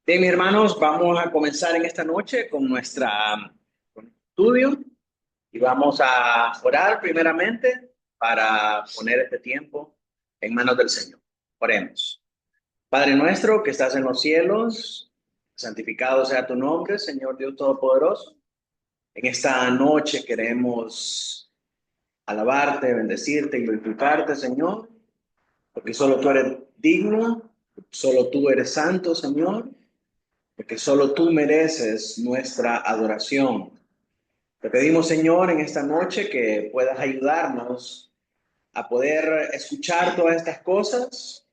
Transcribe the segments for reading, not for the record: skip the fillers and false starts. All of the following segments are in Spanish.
Bien, mis hermanos, vamos a comenzar en esta noche con con nuestro estudio y vamos a orar primeramente para poner este tiempo en manos del Señor. Oremos. Padre nuestro que estás en los cielos, santificado sea tu nombre, Señor Dios Todopoderoso. En esta noche queremos alabarte, bendecirte y glorificarte, Señor, porque solo tú eres digno, solo tú eres santo, Señor, porque solo tú mereces nuestra adoración. Te pedimos, Señor, en esta noche que puedas ayudarnos a poder escuchar todas estas cosas,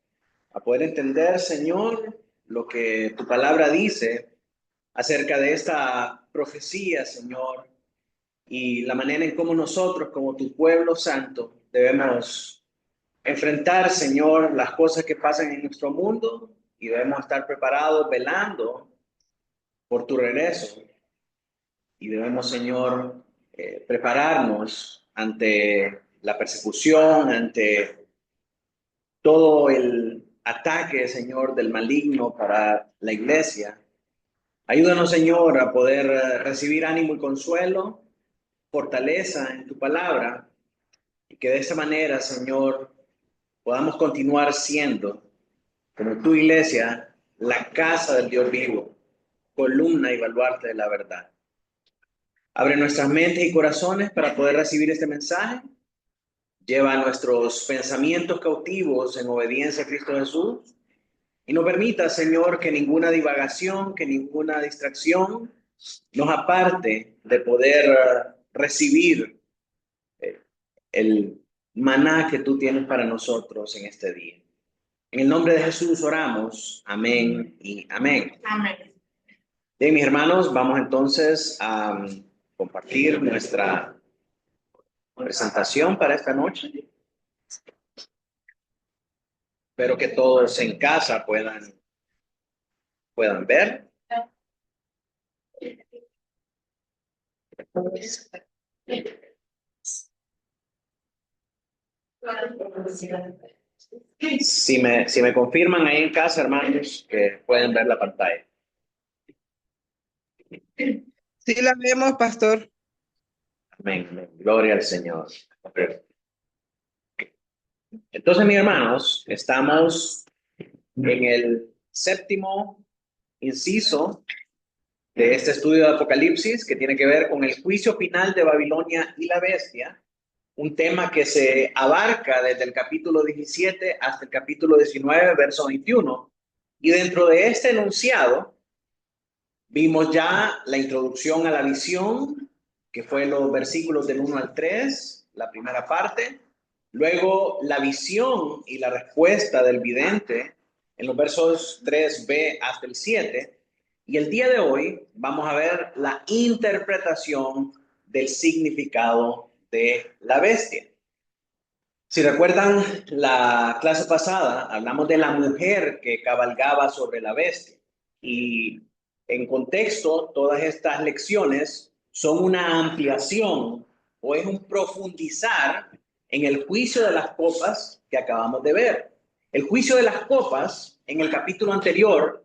a poder entender, Señor, lo que tu palabra dice acerca de esta profecía, Señor, y la manera en cómo nosotros, como tu pueblo santo, debemos enfrentar, Señor, las cosas que pasan en nuestro mundo y debemos estar preparados, velando por tu regreso. Y debemos, Señor, prepararnos ante la persecución, ante todo el ataque, Señor, del maligno para la iglesia. Ayúdanos, Señor, a poder recibir ánimo y consuelo, fortaleza en tu palabra, y que de esa manera, Señor, podamos continuar siendo, como tu iglesia, la casa del Dios vivo, columna y baluarte de la verdad. Abre nuestras mentes y corazones para poder recibir este mensaje. Lleva nuestros pensamientos cautivos en obediencia a Cristo Jesús. Y no permita, Señor, que ninguna divagación, que ninguna distracción nos aparte de poder recibir eh, el maná que tú tienes para nosotros en este día. En el nombre de Jesús oramos. Amén y amén. Amén. Bien, mis hermanos, vamos entonces a compartir nuestra presentación para esta noche. Espero que todos en casa puedan ver. Si me confirman ahí en casa, hermanos, que pueden ver la pantalla. Sí, la vemos, pastor. Amén, amén. Gloria al Señor. Entonces, mis hermanos, estamos en el séptimo inciso de este estudio de Apocalipsis que tiene que ver con el juicio final de Babilonia y la bestia, un tema que se abarca desde el capítulo 17 hasta el capítulo 19, verso 21. Y dentro de este enunciado vimos ya la introducción a la visión, que fue los versículos del 1 al 3, la primera parte. Luego la visión y la respuesta del vidente en los versos 3b hasta el 7. Y el día de hoy vamos a ver la interpretación del significado de la bestia. Si recuerdan la clase pasada, hablamos de la mujer que cabalgaba sobre la bestia. Y en contexto, todas estas lecciones son una ampliación o es un profundizar en el juicio de las copas que acabamos de ver. El juicio de las copas, en el capítulo anterior,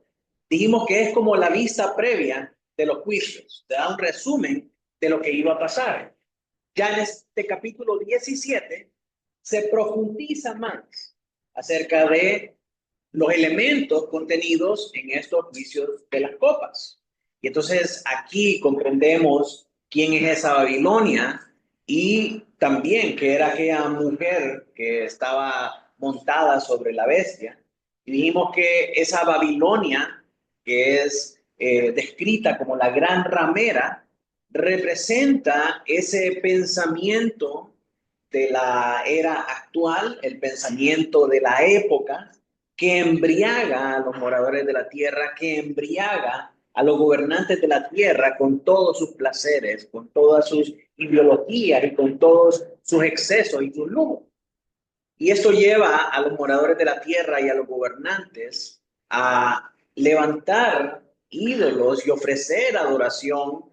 dijimos que es como la vista previa de los juicios. Te da un resumen de lo que iba a pasar. Ya en este capítulo 17 se profundiza más acerca de los elementos contenidos en estos juicios de las copas. Y entonces aquí comprendemos quién es esa Babilonia y también que era aquella mujer que estaba montada sobre la bestia. Y dijimos que esa Babilonia, que es descrita como la gran ramera, representa ese pensamiento de la era actual, el pensamiento de la época, que embriaga a los moradores de la tierra, que embriaga a los gobernantes de la tierra con todos sus placeres, con todas sus ideologías y con todos sus excesos y sus lujos. Y esto lleva a los moradores de la tierra y a los gobernantes a levantar ídolos y ofrecer adoración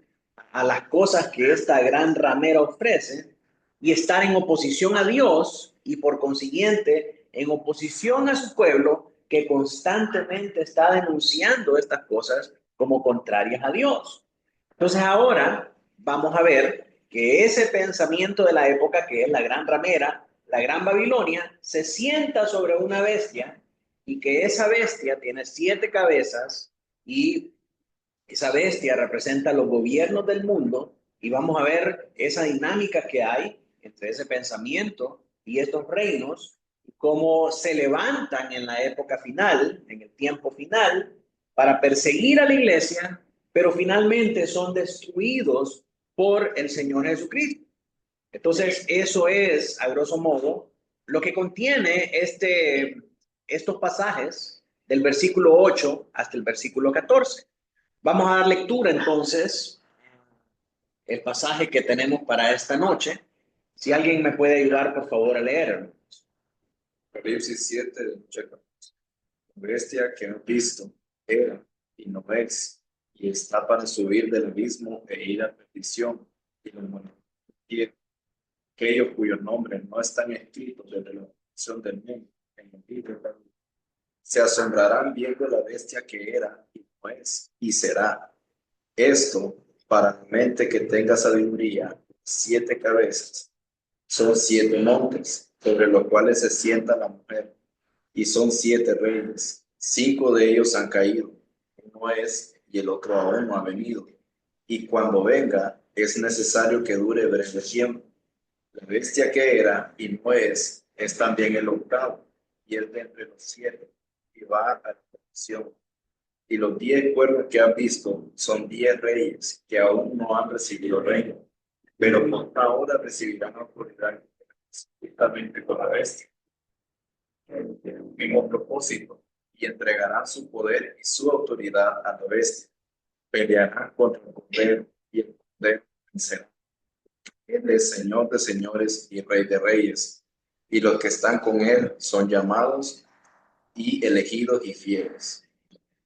a las cosas que esta gran ramera ofrece y estar en oposición a Dios y por consiguiente en oposición a su pueblo que constantemente está denunciando estas cosas como contrarias a Dios. Entonces ahora vamos a ver que ese pensamiento de la época, que es la gran ramera, la gran Babilonia, se sienta sobre una bestia y que esa bestia tiene 7 cabezas y esa bestia representa los gobiernos del mundo y vamos a ver esa dinámica que hay entre ese pensamiento y estos reinos, cómo se levantan en la época final, en el tiempo final, para perseguir a la iglesia, pero finalmente son destruidos por el Señor Jesucristo. Entonces, eso es, a grosso modo, lo que contiene estos pasajes del versículo 8 hasta el versículo 14. Vamos a dar lectura entonces el pasaje que tenemos para esta noche. Si alguien me puede ayudar, por favor, a leer. Apocalipsis 7, del 8 al 14. La bestia que han visto era y no es, y está para subir del abismo e ir a perdición, y los muertos aquellos cuyos nombres no están escritos desde la fundación del mundo en el libro de la vida. Se asombrarán viendo la bestia que era y no es, y será. Esto, para la mente que tenga sabiduría, 7 cabezas, son 7 montes, sobre los cuales se sienta la mujer, y son 7 reyes. 5 de ellos han caído, uno es, y el otro aún no ha venido. Y cuando venga, es necesario que dure breve tiempo. La bestia que era y no es también el octavo, y es de entre los 7, y va a la perdición. Y los 10 cuernos que han visto son 10 reyes que aún no han recibido reino, pero por ahora recibirán autoridad juntamente con la bestia, el mismo propósito, y entregarán su poder y su autoridad a la bestia. Pelearán contra el cordero y el cordero vencerá. Él es Señor de señores y Rey de reyes, y los que están con él son llamados y elegidos y fieles.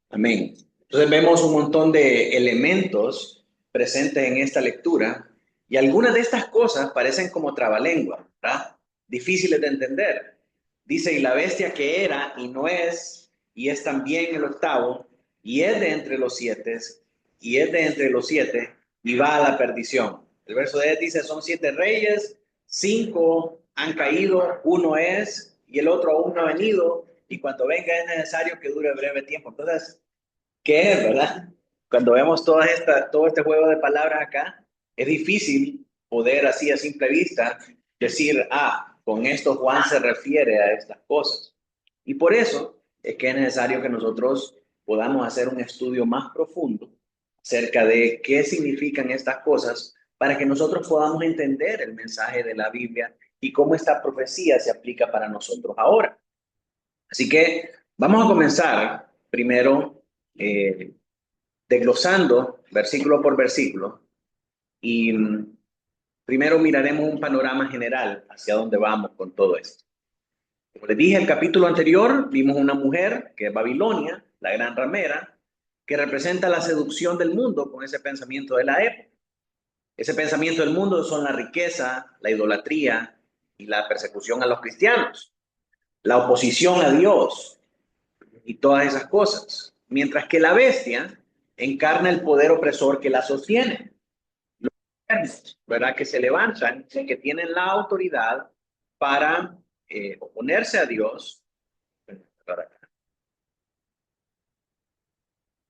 Amén. Entonces vemos un montón de elementos presentes en esta lectura y algunas de estas cosas parecen como trabalengua, ¿verdad? Difíciles de entender. Dice, y la bestia que era y no es, y es también el octavo, y es de entre los 7, y es de entre los 7, y va a la perdición. El verso 10 dice, son 7 reyes, 5 han caído, uno es, y el otro aún no ha venido, y cuando venga es necesario que dure breve tiempo. Entonces, ¿qué es, verdad? Cuando vemos todo este juego de palabras acá, es difícil poder así a simple vista decir, con esto Juan se refiere a estas cosas. Y por eso es que es necesario que nosotros podamos hacer un estudio más profundo acerca de qué significan estas cosas para que nosotros podamos entender el mensaje de la Biblia y cómo esta profecía se aplica para nosotros ahora. Así que vamos a comenzar primero desglosando versículo por versículo y primero miraremos un panorama general hacia dónde vamos con todo esto. Como les dije, el capítulo anterior vimos una mujer que es Babilonia, la gran ramera, que representa la seducción del mundo con ese pensamiento de la época. Ese pensamiento del mundo son la riqueza, la idolatría y la persecución a los cristianos, la oposición a Dios y todas esas cosas. Mientras que la bestia encarna el poder opresor que la sostiene. Los gobiernos, ¿verdad? Que se levantan, que tienen la autoridad para oponerse a Dios,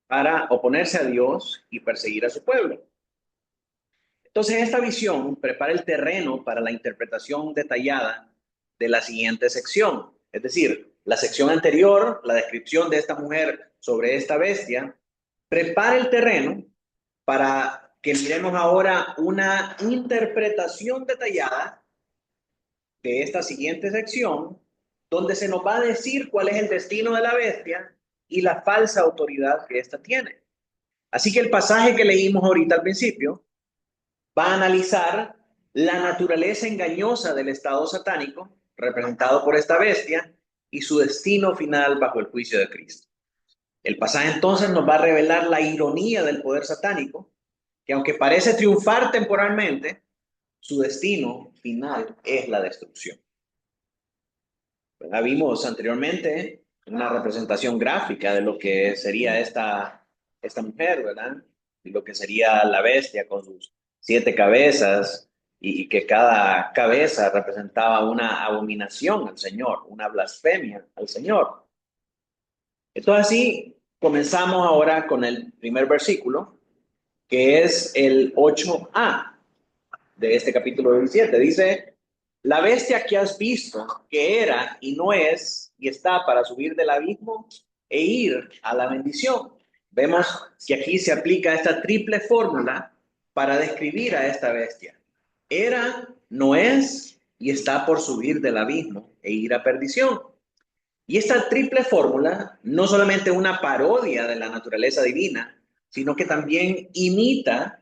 para oponerse a Dios y perseguir a su pueblo. Entonces, esta visión prepara el terreno para la interpretación detallada de la siguiente sección. Es decir, la sección anterior, la descripción de esta mujer sobre esta bestia, prepara el terreno para que miremos ahora una interpretación detallada de esta siguiente sección, donde se nos va a decir cuál es el destino de la bestia y la falsa autoridad que ésta tiene. Así que el pasaje que leímos ahorita al principio va a analizar la naturaleza engañosa del estado satánico, representado por esta bestia, y su destino final bajo el juicio de Cristo. El pasaje entonces nos va a revelar la ironía del poder satánico, que aunque parece triunfar temporalmente, su destino final es la destrucción. ¿Verdad? Vimos anteriormente una representación gráfica de lo que sería esta mujer, ¿verdad? Y lo que sería la bestia con sus 7 cabezas y que cada cabeza representaba una abominación al Señor, una blasfemia al Señor. Entonces así comenzamos ahora con el primer versículo, que es el 8a de este capítulo 17. Dice, la bestia que has visto, que era y no es, y está para subir del abismo e ir a la bendición. Vemos que aquí se aplica esta triple fórmula para describir a esta bestia. Era, no es, y está por subir del abismo e ir a perdición. Y esta triple fórmula no solamente es una parodia de la naturaleza divina, sino que también imita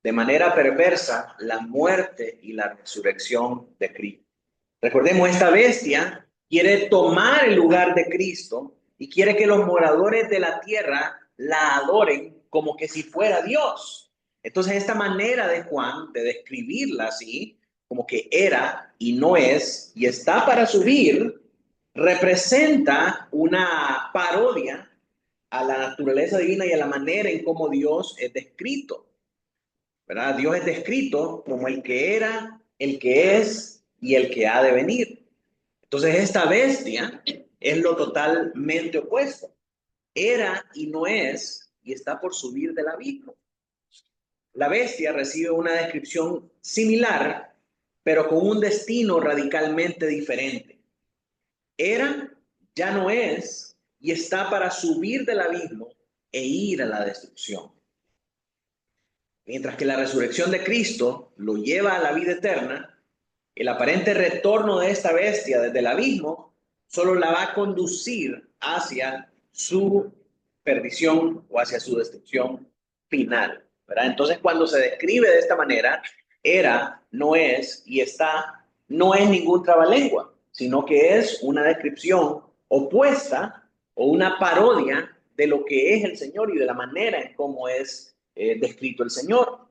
de manera perversa la muerte y la resurrección de Cristo. Recordemos, esta bestia quiere tomar el lugar de Cristo y quiere que los moradores de la tierra la adoren como que si fuera Dios. Entonces, esta manera de Juan de describirla así, como que era y no es, y está para subir, representa una parodia a la naturaleza divina y a la manera en cómo Dios es descrito, ¿verdad? Dios es descrito como el que era, el que es y el que ha de venir. Entonces esta bestia es lo totalmente opuesto. Era y no es y está por subir del abismo. La bestia recibe una descripción similar, pero con un destino radicalmente diferente. Era, ya no es, y está para subir del abismo e ir a la destrucción. Mientras que la resurrección de Cristo lo lleva a la vida eterna, el aparente retorno de esta bestia desde el abismo solo la va a conducir hacia su perdición o hacia su destrucción final, ¿verdad? Entonces, cuando se describe de esta manera, era, no es y está, no es ningún trabalengua, sino que es una descripción opuesta o una parodia de lo que es el Señor y de la manera en cómo es descrito el Señor.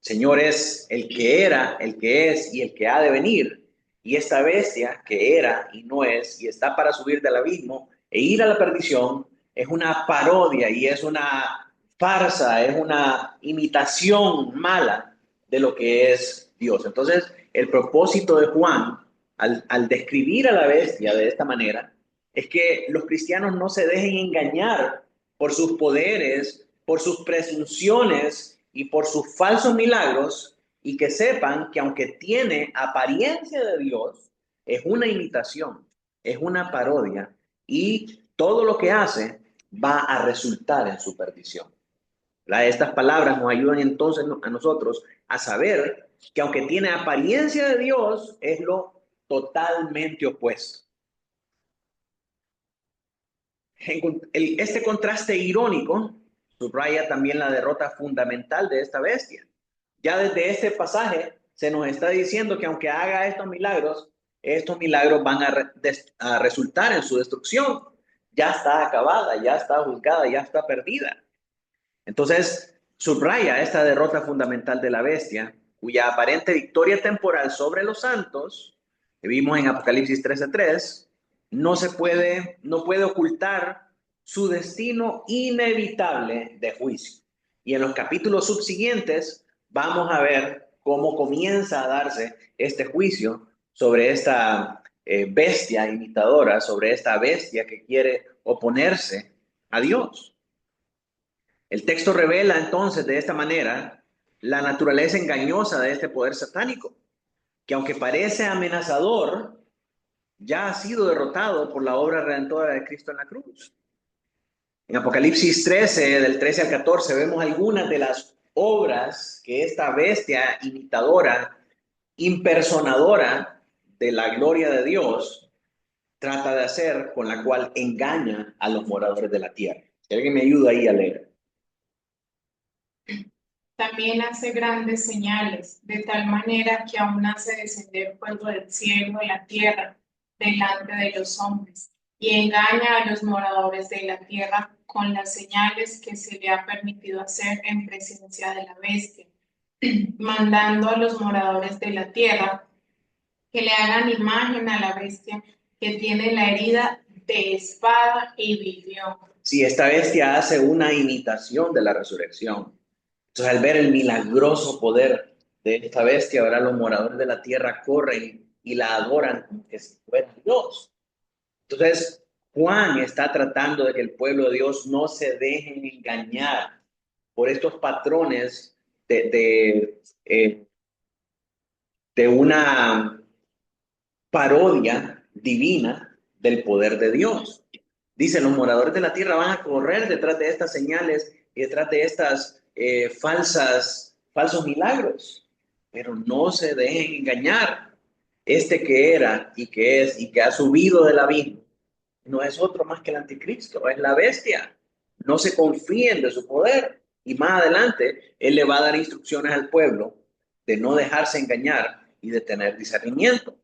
Señor es el que era, el que es y el que ha de venir. Y esta bestia que era y no es y está para subir del abismo e ir a la perdición es una parodia y es una farsa, es una imitación mala de lo que es Dios. Entonces, el propósito de Juan al describir a la bestia de esta manera es que los cristianos no se dejen engañar por sus poderes, por sus presunciones y por sus falsos milagros, y que sepan que aunque tiene apariencia de Dios, es una imitación, es una parodia, y todo lo que hace va a resultar en su perdición. Estas palabras nos ayudan entonces a nosotros a saber que aunque tiene apariencia de Dios, es lo totalmente opuesto. Este contraste irónico subraya también la derrota fundamental de esta bestia. Ya desde este pasaje se nos está diciendo que aunque haga estos milagros van a resultar en su destrucción. Ya está acabada, ya está juzgada, ya está perdida. Entonces, subraya esta derrota fundamental de la bestia, cuya aparente victoria temporal sobre los santos, que vimos en Apocalipsis 13:3, no puede ocultar su destino inevitable de juicio. Y en los capítulos subsiguientes vamos a ver cómo comienza a darse este juicio sobre esta bestia imitadora, sobre esta bestia que quiere oponerse a Dios. El texto revela entonces de esta manera la naturaleza engañosa de este poder satánico, que aunque parece amenazador, ya ha sido derrotado por la obra redentora de Cristo en la cruz. En Apocalipsis 13, del 13 al 14, vemos algunas de las obras que esta bestia imitadora, impersonadora de la gloria de Dios, trata de hacer, con la cual engaña a los moradores de la tierra. Si alguien me ayuda ahí a leer. También hace grandes señales, de tal manera que aún hace descender fuego del cielo a la tierra delante de los hombres, y engaña a los moradores de la tierra con las señales que se le ha permitido hacer en presencia de la bestia, mandando a los moradores de la tierra que le hagan imagen a la bestia que tiene la herida de espada y vivió. Si esta bestia hace una imitación de la resurrección. Entonces, al ver el milagroso poder de esta bestia, ahora los moradores de la tierra corren y la adoran como que si fuera Dios. Entonces, Juan está tratando de que el pueblo de Dios no se dejen engañar por estos patrones de una parodia divina del poder de Dios. Dice, los moradores de la tierra van a correr detrás de estas señales y detrás de estas falsos milagros, pero no se dejen engañar. Este que era y que es y que ha subido del abismo no es otro más que el anticristo, es la bestia. No se confíen de su poder. Y más adelante, él le va a dar instrucciones al pueblo de no dejarse engañar y de tener discernimiento.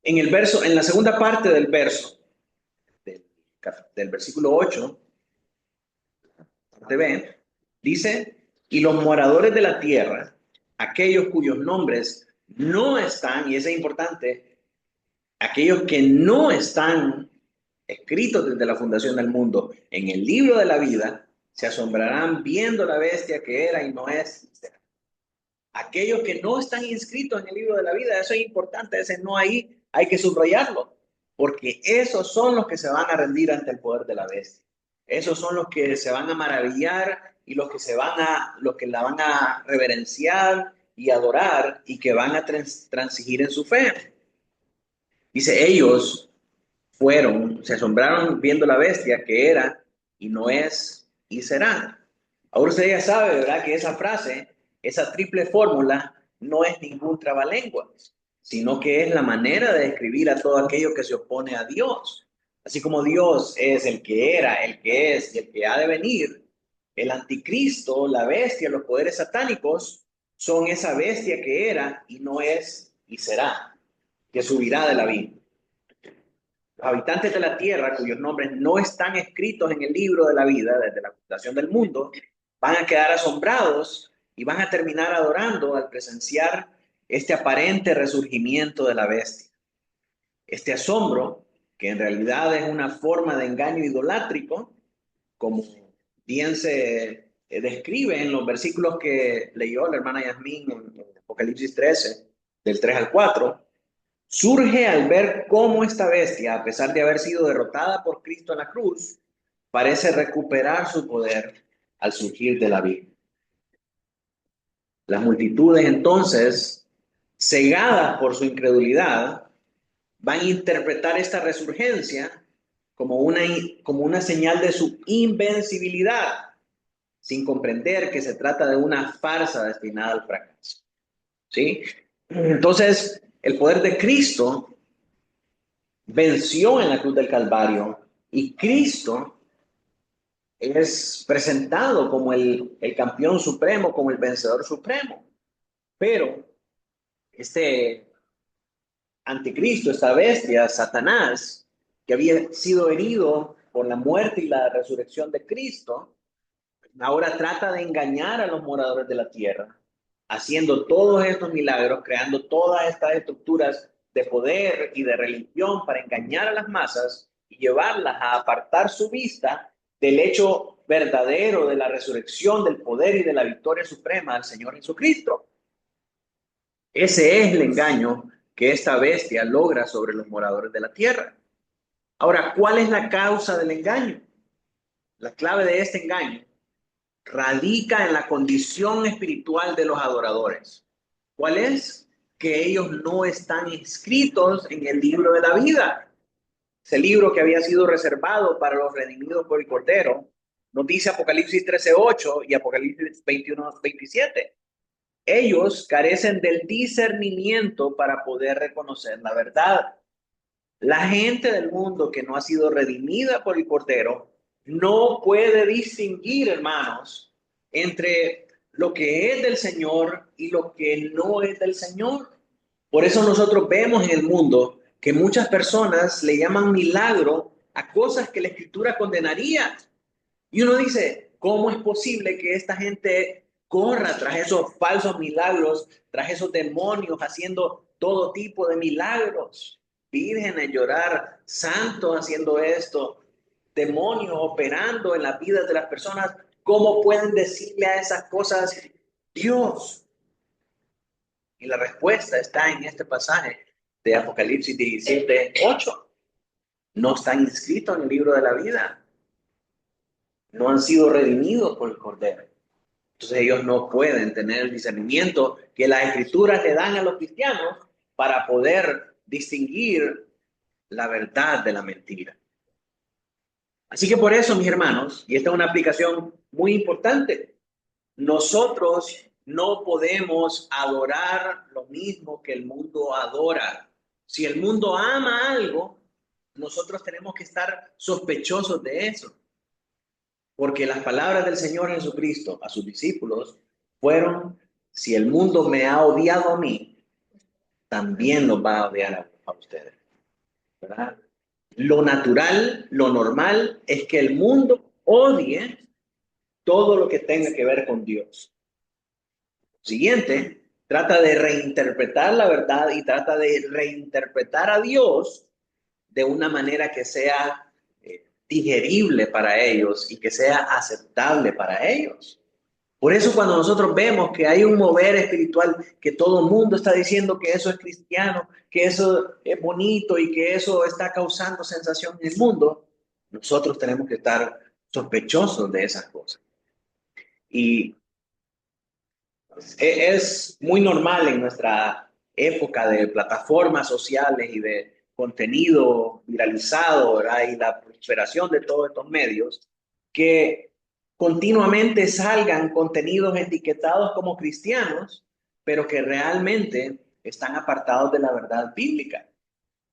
En la segunda parte del verso, del versículo 8, parte B, dice, y los moradores de la tierra, aquellos cuyos nombres no están, y eso es importante, aquellos que no están escritos desde la fundación del mundo en el libro de la vida, se asombrarán viendo la bestia que era y no es. Aquellos que no están inscritos en el libro de la vida, eso es importante, ese no ahí hay que subrayarlo, porque esos son los que se van a rendir ante el poder de la bestia. Esos son los que se van a maravillar y los que la van a reverenciar y adorar y que van a transigir en su fe. Dice, ellos se asombraron viendo la bestia que era y no es y será. Ahora usted ya sabe, ¿verdad? Que esa frase, esa triple fórmula, no es ningún trabalenguas, sino que es la manera de describir a todo aquello que se opone a Dios. Así como Dios es el que era, el que es y el que ha de venir, el anticristo, la bestia, los poderes satánicos, son esa bestia que era y no es y será, que subirá de la vida. Los habitantes de la tierra, cuyos nombres no están escritos en el libro de la vida desde la fundación del mundo, van a quedar asombrados y van a terminar adorando al presenciar este aparente resurgimiento de la bestia. Este asombro, que en realidad es una forma de engaño idolátrico, como bien se describe en los versículos que leyó la hermana Yasmín en Apocalipsis 13, del 3 al 4, surge al ver cómo esta bestia, a pesar de haber sido derrotada por Cristo en la cruz, parece recuperar su poder al surgir de la vida. Las multitudes entonces, cegadas por su incredulidad, van a interpretar esta resurgencia como una señal de su invencibilidad, sin comprender que se trata de una farsa destinada al fracaso. ¿Sí? Entonces, el poder de Cristo venció en la cruz del Calvario y Cristo es presentado como el campeón supremo, como el vencedor supremo. Pero este anticristo, esta bestia, Satanás, que había sido herido por la muerte y la resurrección de Cristo, ahora trata de engañar a los moradores de la tierra, haciendo todos estos milagros, creando todas estas estructuras de poder y de religión para engañar a las masas y llevarlas a apartar su vista del hecho verdadero de la resurrección, del poder y de la victoria suprema del Señor Jesucristo. Ese es el engaño que esta bestia logra sobre los moradores de la tierra. Ahora, ¿cuál es la causa del engaño? La clave de este engaño radica en la condición espiritual de los adoradores. ¿Cuál es? Que ellos no están inscritos en el libro de la vida. Ese libro que había sido reservado para los redimidos por el Cordero, nos dice Apocalipsis 13:8 y Apocalipsis 21:27. Ellos carecen del discernimiento para poder reconocer la verdad. La gente del mundo que no ha sido redimida por el Cordero no puede distinguir, hermanos, entre lo que es del Señor y lo que no es del Señor. Por eso nosotros vemos en el mundo que muchas personas le llaman milagro a cosas que la Escritura condenaría. Y uno dice, ¿cómo es posible que esta gente corra tras esos falsos milagros, tras esos demonios haciendo todo tipo de milagros? vírgenes llorar, santos haciendo esto, demonios operando en la vida de las personas, ¿cómo pueden decirle a esas cosas Dios? Y la respuesta está en este pasaje de Apocalipsis 17:8. No están inscritos en el libro de la vida. No han sido redimidos por el Cordero. Entonces ellos no pueden tener el discernimiento que las Escrituras le dan a los cristianos para poder distinguir la verdad de la mentira. Así que por eso, mis hermanos, y esta es una aplicación muy importante, nosotros no podemos adorar lo mismo que el mundo adora. Si el mundo ama algo, nosotros tenemos que estar sospechosos de eso. Porque las palabras del Señor Jesucristo a sus discípulos fueron: si el mundo me ha odiado a mí, también los va a odiar a ustedes. ¿Verdad? Lo natural, lo normal es que el mundo odie todo lo que tenga que ver con Dios. Siguiente, trata de reinterpretar la verdad y trata de reinterpretar a Dios de una manera que sea digerible para ellos y que sea aceptable para ellos. Por eso cuando nosotros vemos que hay un mover espiritual, que todo el mundo está diciendo que eso es cristiano, que eso es bonito y que eso está causando sensación en el mundo, nosotros tenemos que estar sospechosos de esas cosas. Y es muy normal en nuestra época de plataformas sociales y de contenido viralizado, ¿verdad? Y la proliferación de todos estos medios, que continuamente salgan contenidos etiquetados como cristianos, pero que realmente están apartados de la verdad bíblica.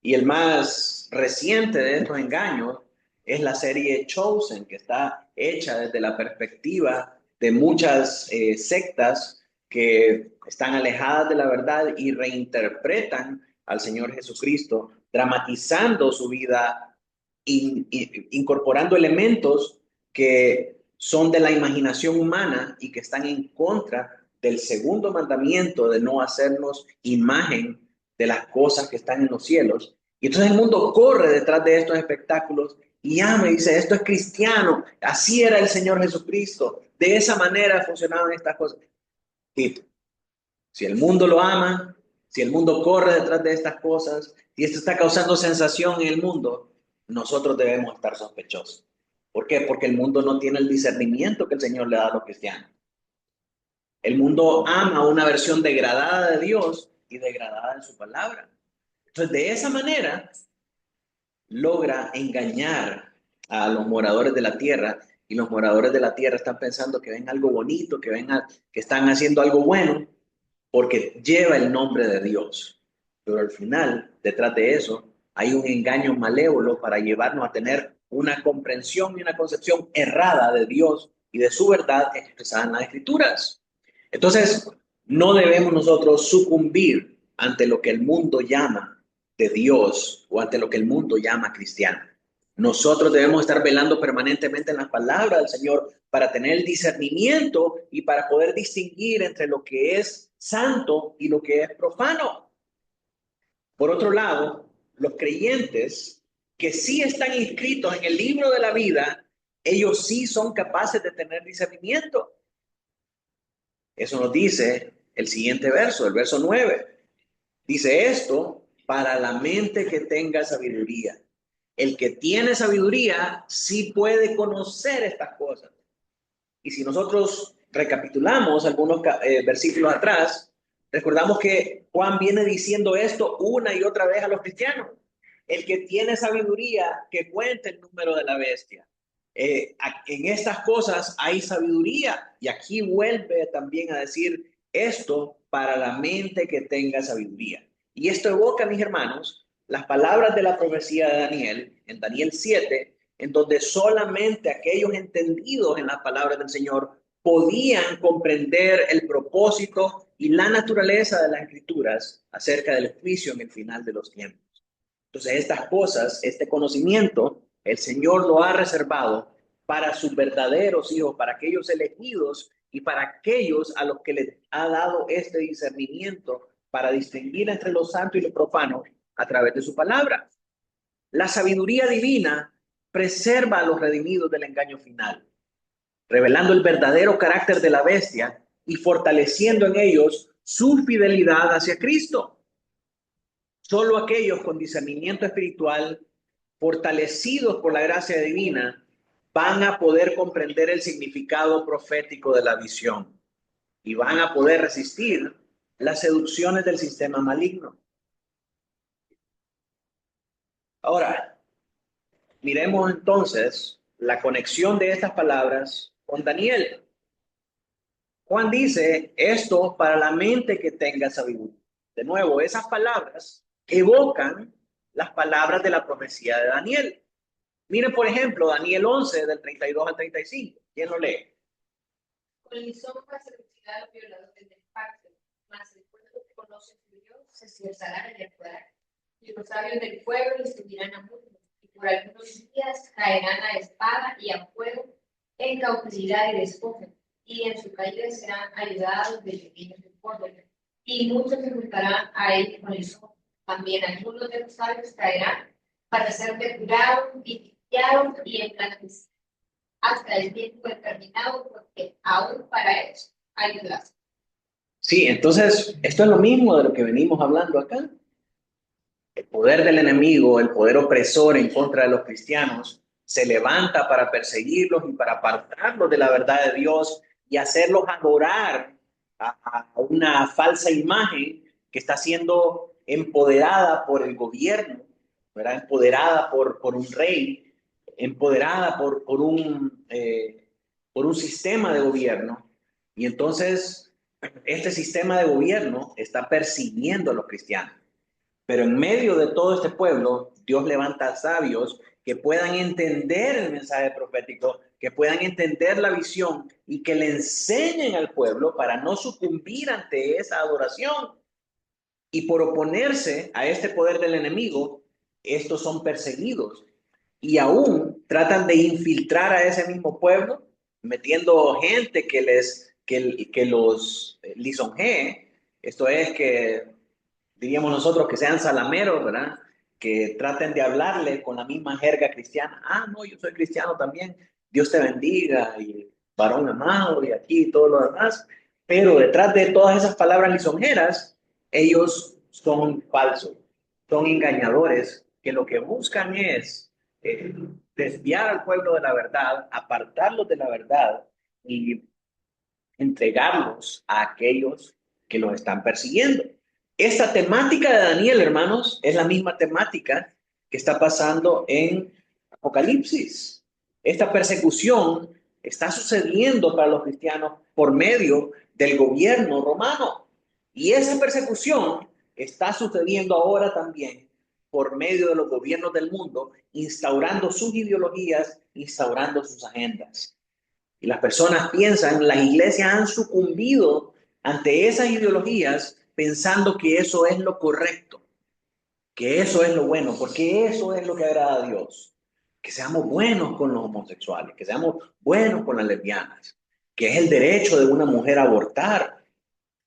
Y el más reciente de estos engaños es la serie Chosen, que está hecha desde la perspectiva de muchas sectas que están alejadas de la verdad y reinterpretan al Señor Jesucristo, dramatizando su vida, incorporando elementos que son de la imaginación humana y que están en contra del segundo mandamiento de no hacernos imagen de las cosas que están en los cielos. Y entonces el mundo corre detrás de estos espectáculos y ama y dice: esto es cristiano, así era el Señor Jesucristo, de esa manera funcionaban estas cosas. Y si el mundo lo ama, si el mundo corre detrás de estas cosas, si esto está causando sensación en el mundo, nosotros debemos estar sospechosos. ¿Por qué? Porque el mundo no tiene el discernimiento que el Señor le da a los cristianos. El mundo ama una versión degradada de Dios y degradada en su palabra. Entonces, de esa manera, logra engañar a los moradores de la tierra, y los moradores de la tierra están pensando que ven algo bonito, que están haciendo algo bueno, porque lleva el nombre de Dios. Pero al final, detrás de eso, hay un engaño malévolo para llevarnos a tener una comprensión y una concepción errada de Dios y de su verdad expresada en las Escrituras. Entonces, no debemos nosotros sucumbir ante lo que el mundo llama de Dios o ante lo que el mundo llama cristiano. Nosotros debemos estar velando permanentemente en las palabras del Señor para tener el discernimiento y para poder distinguir entre lo que es santo y lo que es profano. Por otro lado, los creyentes que sí están inscritos en el libro de la vida, ellos sí son capaces de tener discernimiento. Eso nos dice el siguiente verso, el verso 9. Dice esto: para la mente que tenga sabiduría. El que tiene sabiduría sí puede conocer estas cosas. Y si nosotros recapitulamos algunos versículos atrás, recordamos que Juan viene diciendo esto una y otra vez a los cristianos. El que tiene sabiduría, que cuente el número de la bestia. En estas cosas hay sabiduría. Y aquí vuelve también a decir esto: para la mente que tenga sabiduría. Y esto evoca, mis hermanos, las palabras de la profecía de Daniel, en Daniel 7, en donde solamente aquellos entendidos en las palabras del Señor podían comprender el propósito y la naturaleza de las Escrituras acerca del juicio en el final de los tiempos. Entonces, estas cosas, este conocimiento, el Señor lo ha reservado para sus verdaderos hijos, para aquellos elegidos y para aquellos a los que les ha dado este discernimiento para distinguir entre lo santo y lo profano, a través de su palabra. La sabiduría divina preserva a los redimidos del engaño final, revelando el verdadero carácter de la bestia y fortaleciendo en ellos su fidelidad hacia Cristo. Solo aquellos con discernimiento espiritual, fortalecidos por la gracia divina, van a poder comprender el significado profético de la visión y van a poder resistir las seducciones del sistema maligno. Ahora, miremos entonces la conexión de estas palabras con Daniel. Juan dice, esto para la mente que tenga sabiduría. De nuevo, esas palabras evocan las palabras de la profecía de Daniel. Miren, por ejemplo, Daniel 11, del 32 al 35. ¿Quién lo lee? Con lisonjas seducirá a los violadores del pacto, mas el pueblo que conoce su Dios se esforzará en actuar. Y los sabios del pueblo les subirán a mundo, y por algunos días caerán a espada y a fuego, en cautividad y despojo, y en su caída serán ayudados de pequeños de cólera. Y muchos se juntarán a él con lisonjas. También algunos de los sabios caerán para ser depurados y limpiados y emblanquecidos hasta el tiempo determinado, porque aún para eso hay dudas. Sí, entonces, esto es lo mismo de lo que venimos hablando acá. El poder del enemigo, el poder opresor en contra de los cristianos, se levanta para perseguirlos y para apartarlos de la verdad de Dios y hacerlos adorar a una falsa imagen que está siendo empoderada por el gobierno, ¿verdad? Empoderada por un rey, empoderada por un sistema de gobierno. Y entonces, este sistema de gobierno está persiguiendo a los cristianos. Pero en medio de todo este pueblo, Dios levanta sabios que puedan entender el mensaje profético, que puedan entender la visión y que le enseñen al pueblo para no sucumbir ante esa adoración. Y por oponerse a este poder del enemigo, estos son perseguidos y aún tratan de infiltrar a ese mismo pueblo, metiendo gente que los lisonjee. Esto es que diríamos nosotros que sean salameros, ¿verdad? Que traten de hablarle con la misma jerga cristiana. Ah, no, yo soy cristiano también. Dios te bendiga y varón amado y aquí y todo lo demás. Pero detrás de todas esas palabras lisonjeras, ellos son falsos, son engañadores, que lo que buscan es desviar al pueblo de la verdad, apartarlos de la verdad y entregarlos a aquellos que los están persiguiendo. Esta temática de Daniel, hermanos, es la misma temática que está pasando en Apocalipsis. Esta persecución está sucediendo para los cristianos por medio del gobierno romano. Y esa persecución está sucediendo ahora también por medio de los gobiernos del mundo, instaurando sus ideologías, instaurando sus agendas. Y las personas piensan, las iglesias han sucumbido ante esas ideologías pensando que eso es lo correcto, que eso es lo bueno, porque eso es lo que agrada a Dios. Que seamos buenos con los homosexuales, que seamos buenos con las lesbianas, que es el derecho de una mujer a abortar.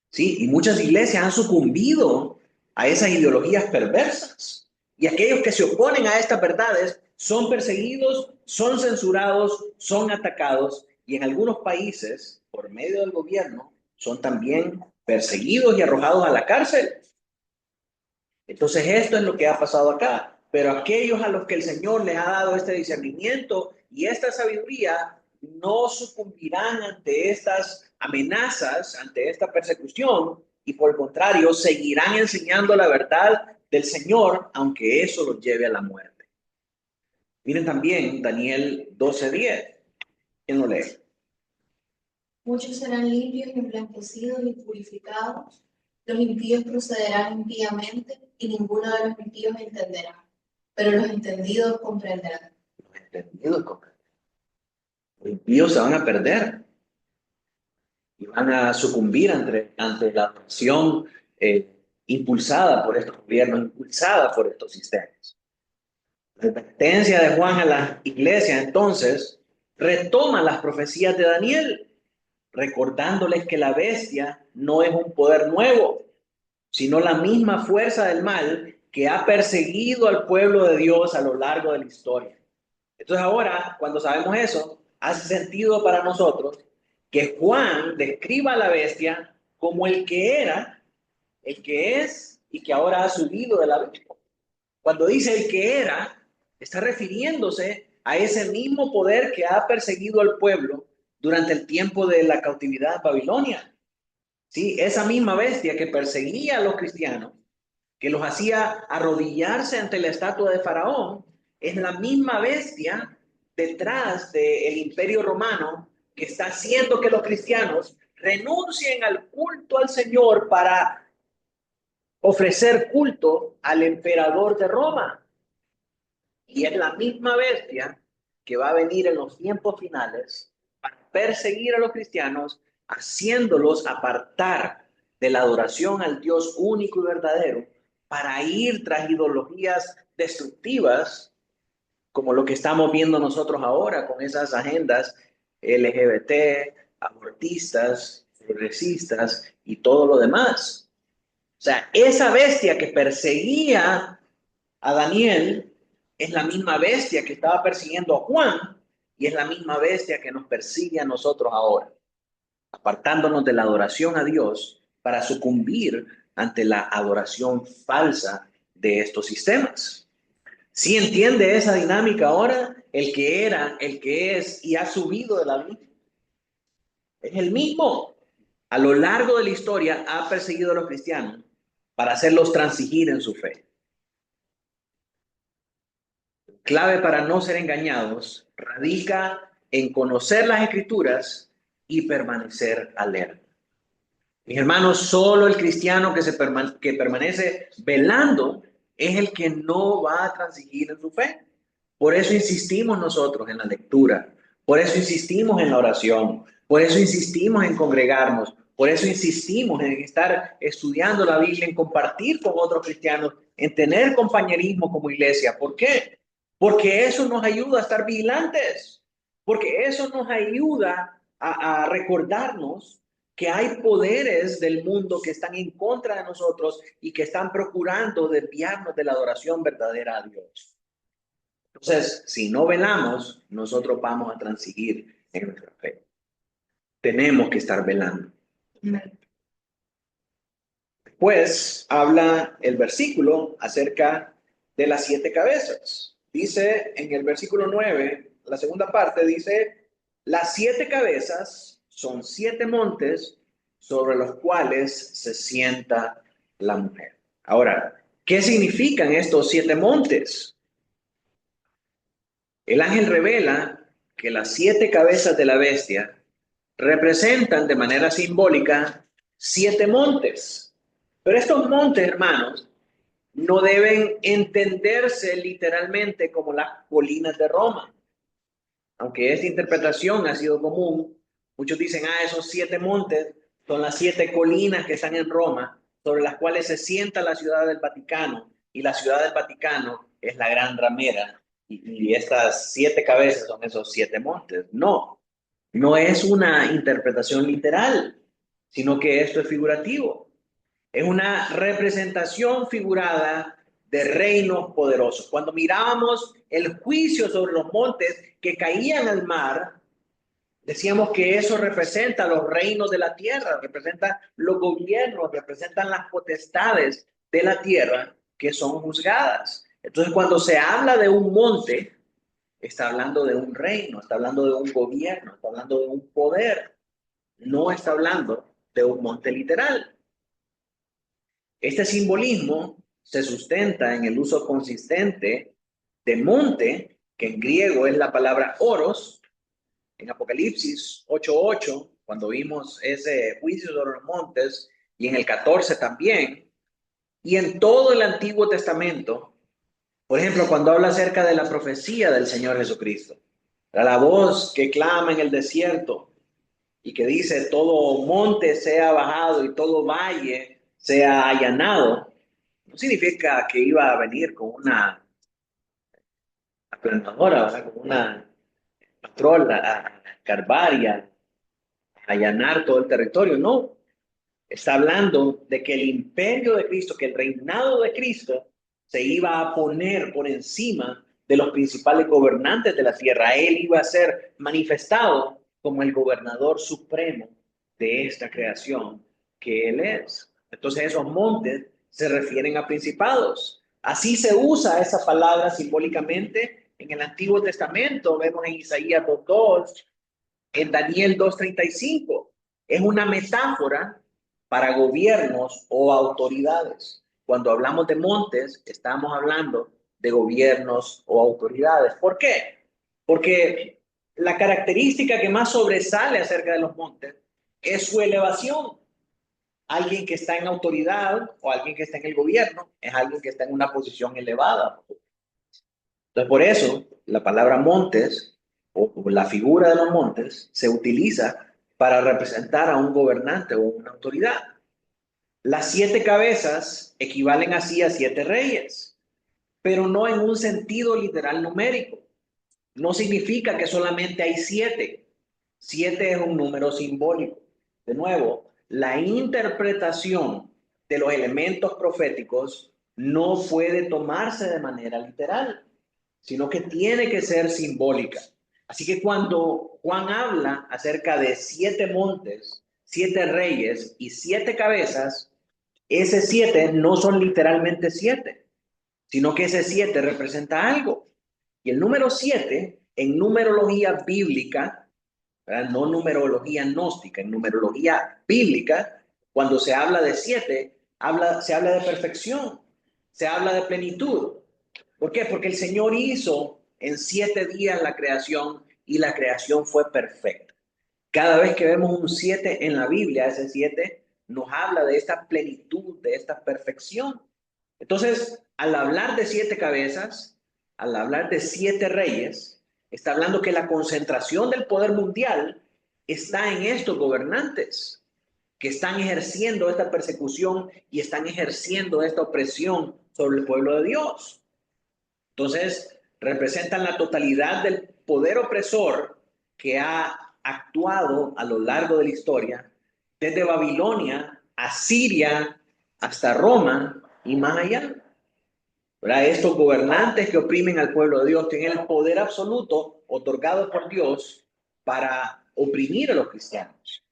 ¿Sí? Y muchas iglesias han sucumbido a esas ideologías perversas. Y aquellos que se oponen a estas verdades son perseguidos, son censurados, son atacados y en algunos países, por medio del gobierno, son también perseguidos y arrojados a la cárcel. Entonces esto es lo que ha pasado acá. Pero aquellos a los que el Señor les ha dado este discernimiento y esta sabiduría no sucumbirán ante estas amenazas, ante esta persecución y por el contrario seguirán enseñando la verdad del Señor, aunque eso los lleve a la muerte. Miren también Daniel 12:10. ¿Quién lo lee? Muchos serán limpios, emblanquecidos y purificados. Los impíos procederán impíamente y ninguno de los impíos entenderá, pero los entendidos comprenderán. Los entendidos comprenderán. Los impíos se van a perder y van a sucumbir ante la acción impulsada por estos gobiernos, impulsada por estos sistemas. La advertencia de Juan a las iglesias entonces retoma las profecías de Daniel, recordándoles que la bestia no es un poder nuevo, sino la misma fuerza del mal que ha perseguido al pueblo de Dios a lo largo de la historia. Entonces ahora, cuando sabemos eso, hace sentido para nosotros que Juan describa a la bestia como el que era, el que es y que ahora ha subido del abismo. Cuando dice el que era, está refiriéndose a ese mismo poder que ha perseguido al pueblo durante el tiempo de la cautividad babilonia. Sí, esa misma bestia que perseguía a los cristianos, que los hacía arrodillarse ante la estatua de Faraón, es la misma bestia detrás del imperio romano que está haciendo que los cristianos renuncien al culto al Señor para ofrecer culto al emperador de Roma. Y es la misma bestia que va a venir en los tiempos finales para perseguir a los cristianos, haciéndolos apartar de la adoración al Dios único y verdadero para ir tras ideologías destructivas, como lo que estamos viendo nosotros ahora con esas agendas LGBT, abortistas, progresistas y todo lo demás. O sea, esa bestia que perseguía a Daniel es la misma bestia que estaba persiguiendo a Juan y es la misma bestia que nos persigue a nosotros ahora, apartándonos de la adoración a Dios para sucumbir ante la adoración falsa de estos sistemas. ¿Sí entiende esa dinámica ahora? El que era, el que es y ha subido de la vida. Es el mismo. A lo largo de la historia ha perseguido a los cristianos para hacerlos transigir en su fe. Clave para no ser engañados radica en conocer las escrituras y permanecer alerta. Mis hermanos, solo el cristiano que permanece velando es el que no va a transigir en su fe. Por eso insistimos nosotros en la lectura, por eso insistimos en la oración, por eso insistimos en congregarnos, por eso insistimos en estar estudiando la Biblia, en compartir con otros cristianos, en tener compañerismo como iglesia. ¿Por qué? Porque eso nos ayuda a estar vigilantes, porque eso nos ayuda a recordarnos que hay poderes del mundo que están en contra de nosotros y que están procurando desviarnos de la adoración verdadera a Dios. Entonces, si no velamos, nosotros vamos a transigir en nuestra fe. Tenemos que estar velando. Después habla el versículo acerca de las 7 cabezas. Dice en el versículo 9, la segunda parte dice, las 7 cabezas son 7 montes sobre los cuales se sienta la mujer. Ahora, ¿qué significan estos 7 montes? El ángel revela que las 7 cabezas de la bestia representan de manera simbólica 7 montes. Pero estos montes, hermanos, no deben entenderse literalmente como las colinas de Roma. Aunque esta interpretación ha sido común, muchos dicen, esos 7 montes son las 7 colinas que están en Roma, sobre las cuales se sienta la ciudad del Vaticano, y la ciudad del Vaticano es la gran ramera, y estas 7 cabezas son esos 7 montes. No, no es una interpretación literal, sino que esto es figurativo. Es una representación figurada de reinos poderosos. Cuando mirábamos el juicio sobre los montes que caían al mar, decíamos que eso representa los reinos de la tierra, representa los gobiernos, representan las potestades de la tierra que son juzgadas. Entonces, cuando se habla de un monte, está hablando de un reino, está hablando de un gobierno, está hablando de un poder. No está hablando de un monte literal. Este simbolismo se sustenta en el uso consistente de monte, que en griego es la palabra oros, en Apocalipsis 8:8, cuando vimos ese juicio sobre los montes, y en el 14 también, y en todo el Antiguo Testamento, por ejemplo, cuando habla acerca de la profecía del Señor Jesucristo, la voz que clama en el desierto y que dice todo monte sea bajado y todo valle sea allanado, no significa que iba a venir con una aplanadora, ¿verdad? Con una patrola a escarbar y a allanar todo el territorio. No, está hablando de que el imperio de Cristo, que el reinado de Cristo se iba a poner por encima de los principales gobernantes de la tierra. Él iba a ser manifestado como el gobernador supremo de esta creación que él es. Entonces esos montes se refieren a principados. Así se usa esa palabra simbólicamente en el Antiguo Testamento. Vemos en Isaías 2:2, en Daniel 2:35. Es una metáfora para gobiernos o autoridades. Cuando hablamos de montes, estamos hablando de gobiernos o autoridades. ¿Por qué? Porque la característica que más sobresale acerca de los montes es su elevación. Alguien que está en autoridad o alguien que está en el gobierno es alguien que está en una posición elevada. Entonces, por eso, la palabra montes o la figura de los montes se utiliza para representar a un gobernante o una autoridad. Las 7 cabezas equivalen así a 7 reyes, pero no en un sentido literal numérico. No significa que solamente hay 7. 7 es un número simbólico. De nuevo, la interpretación de los elementos proféticos no puede tomarse de manera literal, sino que tiene que ser simbólica. Así que cuando Juan habla acerca de 7 montes, 7 reyes y 7 cabezas, ese 7 no son literalmente 7, sino que ese 7 representa algo. Y el número 7, en numerología bíblica, ¿verdad? No numerología gnóstica, en numerología bíblica, cuando se habla de 7, se habla de perfección, se habla de plenitud. ¿Por qué? Porque el Señor hizo en 7 días la creación y la creación fue perfecta. Cada vez que vemos un 7 en la Biblia, ese 7 nos habla de esta plenitud, de esta perfección. Entonces, al hablar de 7 cabezas, al hablar de 7 reyes, está hablando que la concentración del poder mundial está en estos gobernantes que están ejerciendo esta persecución y están ejerciendo esta opresión sobre el pueblo de Dios. Entonces, representan la totalidad del poder opresor que ha actuado a lo largo de la historia, desde Babilonia a Siria hasta Roma y más allá. ¿Verdad? Estos gobernantes que oprimen al pueblo de Dios tienen el poder absoluto otorgado por Dios para oprimir a los cristianos.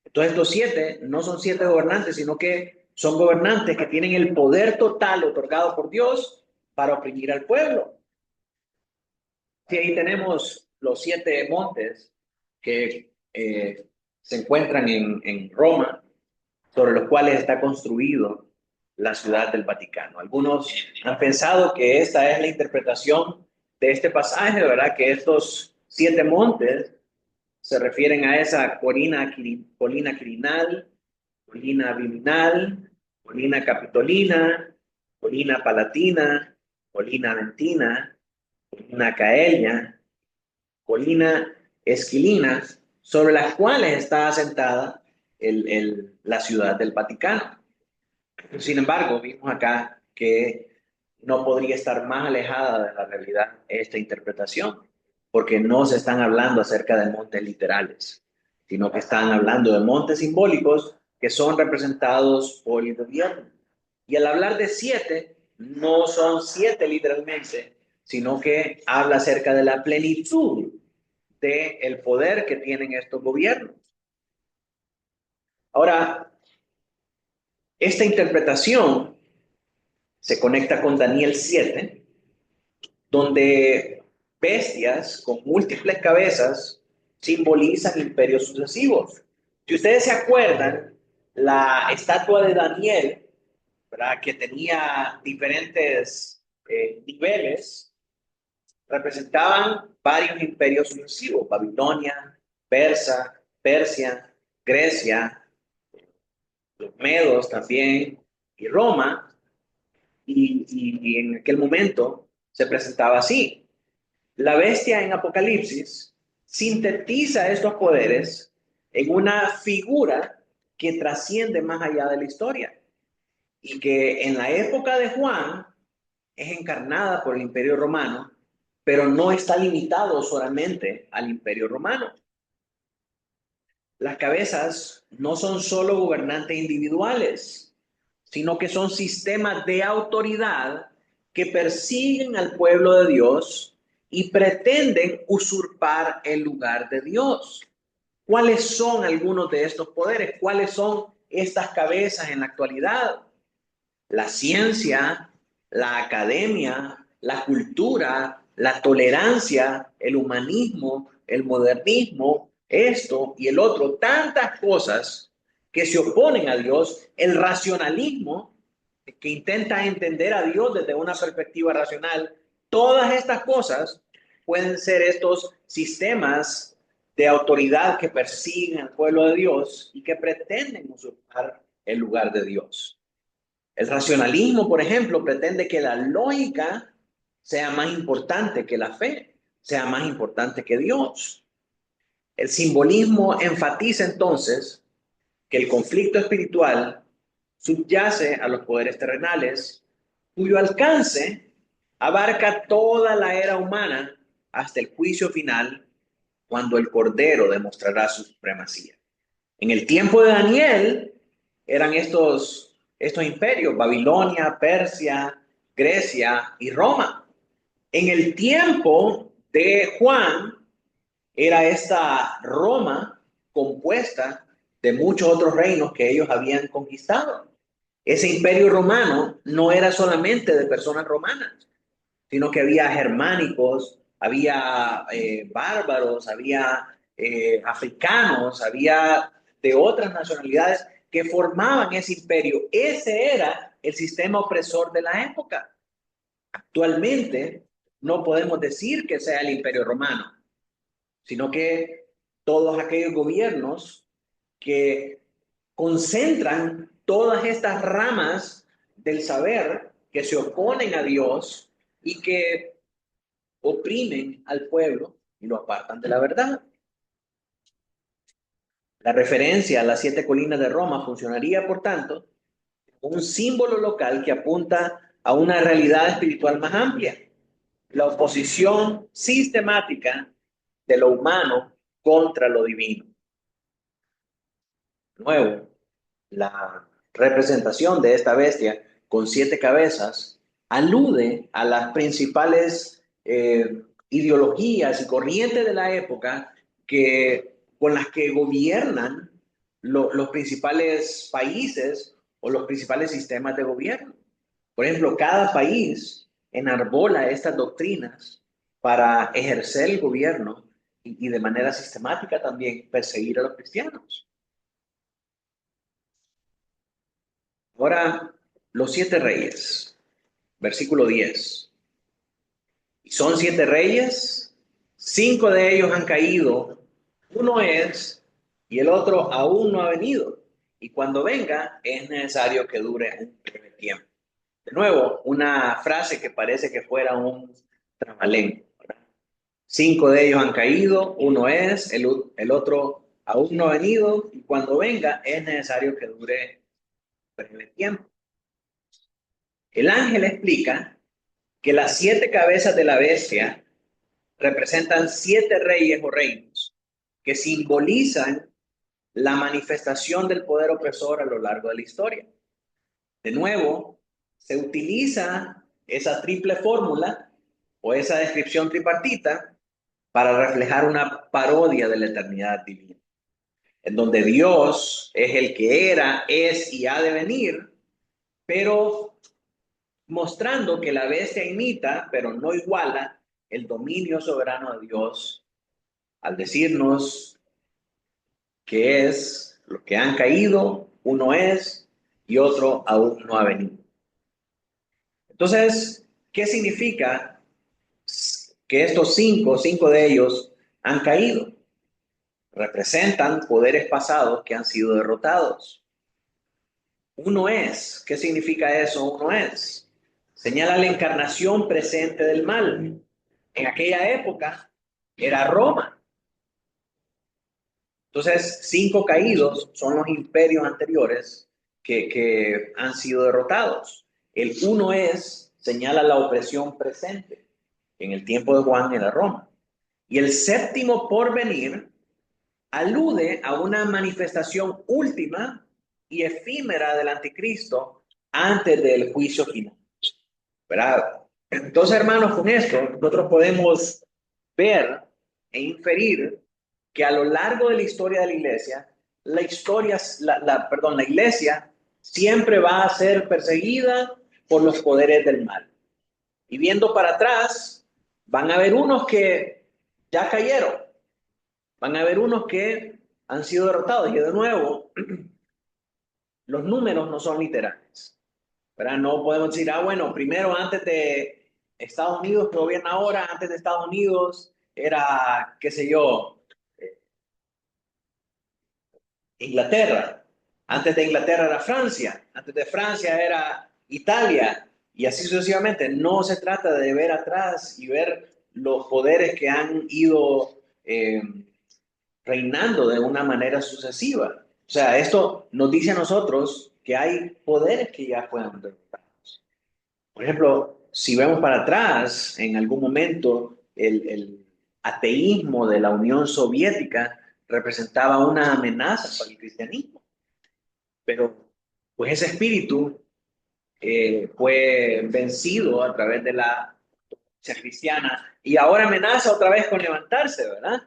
Entonces, estos 7 no son 7 gobernantes, sino que son gobernantes que tienen el poder total otorgado por Dios para oprimir al pueblo. Sí, ahí tenemos los 7 montes que se encuentran en Roma, sobre los cuales está construido la ciudad del Vaticano. Algunos han pensado que esta es la interpretación de este pasaje, ¿verdad? Que estos 7 montes se refieren a esa colina quirinal, colina viminal, colina capitolina, colina palatina, colina aventina, colina caelia, colina esquilina, sobre las cuales está asentada la ciudad del Vaticano. Sin embargo, vimos acá que no podría estar más alejada de la realidad esta interpretación, porque no se están hablando acerca de montes literales, sino que están hablando de montes simbólicos que son representados por el gobierno. Y al hablar de 7, no son 7 literalmente, sino que habla acerca de la plenitud del poder que tienen estos gobiernos. Ahora, esta interpretación se conecta con Daniel 7, donde bestias con múltiples cabezas simbolizan imperios sucesivos. Si ustedes se acuerdan, la estatua de Daniel, ¿verdad?, que tenía diferentes niveles, representaban varios imperios sucesivos: Babilonia, Persia, Grecia, los medos también, y Roma. Y en aquel momento se presentaba así. La bestia en Apocalipsis sintetiza estos poderes en una figura que trasciende más allá de la historia y que en la época de Juan es encarnada por el Imperio Romano, pero no está limitado solamente al Imperio Romano. Las cabezas no son solo gobernantes individuales, sino que son sistemas de autoridad que persiguen al pueblo de Dios y pretenden usurpar el lugar de Dios. ¿Cuáles son algunos de estos poderes? ¿Cuáles son estas cabezas en la actualidad? La ciencia, la academia, la cultura, la tolerancia, el humanismo, el modernismo, esto y el otro, tantas cosas que se oponen a Dios, el racionalismo que intenta entender a Dios desde una perspectiva racional, todas estas cosas pueden ser estos sistemas de autoridad que persiguen al pueblo de Dios y que pretenden usurpar el lugar de Dios. El racionalismo, por ejemplo, pretende que la lógica sea más importante que la fe, sea más importante que Dios. El simbolismo enfatiza entonces que el conflicto espiritual subyace a los poderes terrenales, cuyo alcance abarca toda la era humana hasta el juicio final, cuando el Cordero demostrará su supremacía. En el tiempo de Daniel eran estos imperios: Babilonia, Persia, Grecia y Roma. En el tiempo de Juan era esta Roma compuesta de muchos otros reinos que ellos habían conquistado. Ese imperio romano no era solamente de personas romanas, sino que había germánicos, había bárbaros, había africanos, había de otras nacionalidades que formaban ese imperio. Ese era el sistema opresor de la época. Actualmente no podemos decir que sea el imperio romano, sino que todos aquellos gobiernos que concentran todas estas ramas del saber que se oponen a Dios y que oprimen al pueblo y lo apartan de la verdad. La referencia a las 7 colinas de Roma funcionaría, por tanto, como un símbolo local que apunta a una realidad espiritual más amplia: la oposición sistemática de lo humano contra lo divino. De nuevo, la representación de esta bestia con 7 cabezas alude a las principales ideologías y corrientes de la época con las que gobiernan los principales países o los principales sistemas de gobierno. Por ejemplo, cada país enarbola estas doctrinas para ejercer el gobierno y de manera sistemática también perseguir a los cristianos. Ahora, los 7 reyes, versículo 10. Y son 7 reyes, 5 de ellos han caído, uno es, y el otro aún no ha venido. Y cuando venga, es necesario que dure un breve tiempo. De nuevo, una frase que parece que fuera un trabalengua. 5 de ellos han caído, uno es, el otro aún no ha venido, y cuando venga, es necesario que dure un breve tiempo. El ángel explica que las 7 cabezas de la bestia representan 7 reyes o reinos que simbolizan la manifestación del poder opresor a lo largo de la historia. De nuevo, se utiliza esa triple fórmula o esa descripción tripartita para reflejar una parodia de la eternidad divina, en donde Dios es el que era, es y ha de venir, pero mostrando que la bestia imita, pero no iguala, el dominio soberano de Dios, al decirnos que es lo que han caído, uno es y otro aún no ha venido. Entonces, ¿qué significa que estos 5 de ellos han caído? Representan poderes pasados que han sido derrotados. Uno es, ¿qué significa eso? Uno es. Señala la encarnación presente del mal. En aquella época era Roma. Entonces, 5 caídos son los imperios anteriores que han sido derrotados. El uno es, señala la opresión presente. En el tiempo de Juan era Roma. Y el séptimo por venir alude a una manifestación última y efímera del anticristo antes del juicio final. ¿Verdad? Entonces, hermanos, con esto nosotros podemos ver e inferir que a lo largo de la historia de la iglesia, la iglesia siempre va a ser perseguida por los poderes del mal. Y viendo para atrás, van a haber unos que ya cayeron, van a haber unos que han sido derrotados. Y de nuevo, los números no son literales, ¿verdad? No podemos decir, bueno, primero antes de Estados Unidos, que gobierna ahora, antes de Estados Unidos era, qué sé yo, Inglaterra. Antes de Inglaterra era Francia. Antes de Francia era Italia. Y así sucesivamente. No se trata de ver atrás y ver los poderes que han ido reinando de una manera sucesiva. O sea, esto nos dice a nosotros que hay poderes que ya fueron derrotados. Por ejemplo, si vemos para atrás, en algún momento el ateísmo de la Unión Soviética representaba una amenaza para el cristianismo, pero pues ese espíritu fue vencido a través de la iglesia cristiana y ahora amenaza otra vez con levantarse, ¿verdad?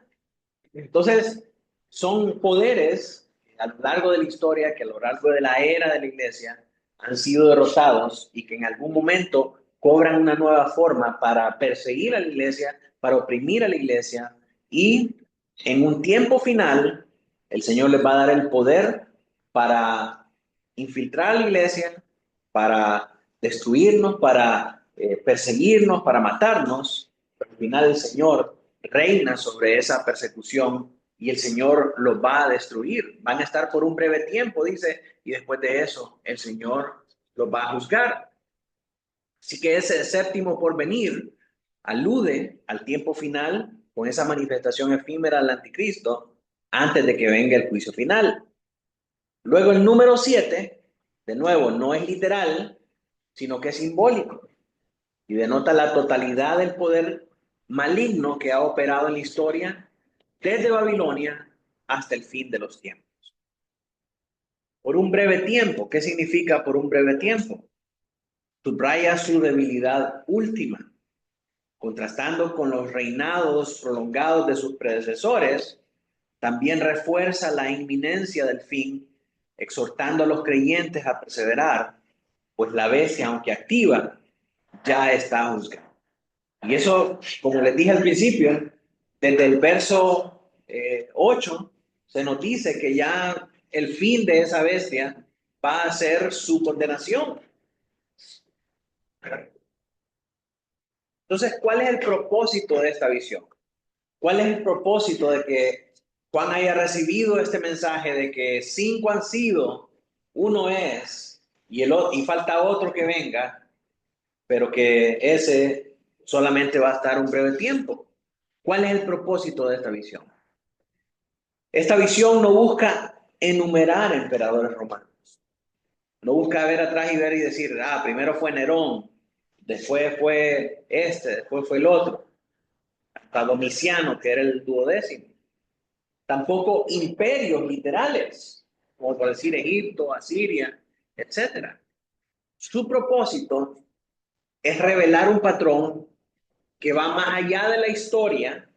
Entonces, son poderes a lo largo de la historia, que a lo largo de la era de la iglesia han sido derrotados y que en algún momento cobran una nueva forma para perseguir a la iglesia, para oprimir a la iglesia y en un tiempo final el Señor les va a dar el poder para infiltrar a la iglesia, para destruirnos, para perseguirnos, para matarnos. Pero al final el Señor reina sobre esa persecución y el Señor los va a destruir. Van a estar por un breve tiempo, dice, y después de eso el Señor los va a juzgar. Así que ese séptimo porvenir alude al tiempo final con esa manifestación efímera del anticristo antes de que venga el juicio final. Luego el número 7, de nuevo, no es literal, sino que es simbólico y denota la totalidad del poder maligno que ha operado en la historia desde Babilonia hasta el fin de los tiempos. Por un breve tiempo, ¿qué significa por un breve tiempo? Subraya su debilidad última, contrastando con los reinados prolongados de sus predecesores, también refuerza la inminencia del fin, exhortando a los creyentes a perseverar, pues la bestia, aunque activa, ya está juzgada. Y eso, como les dije al principio, desde el verso 8, se nos dice que ya el fin de esa bestia va a ser su condenación. Entonces, ¿cuál es el propósito de esta visión? ¿Cuál es el propósito de que Juan haya recibido este mensaje de que 5 han sido, uno es, y falta otro que venga, pero que ese solamente va a estar un breve tiempo? ¿Cuál es el propósito de esta visión? Esta visión no busca enumerar emperadores romanos. No busca ver atrás y ver y decir, primero fue Nerón, después fue este, después fue el otro, hasta Domiciano, que era el 12º. Tampoco imperios literales, como por decir Egipto, Asiria, etc. Su propósito es revelar un patrón que va más allá de la historia,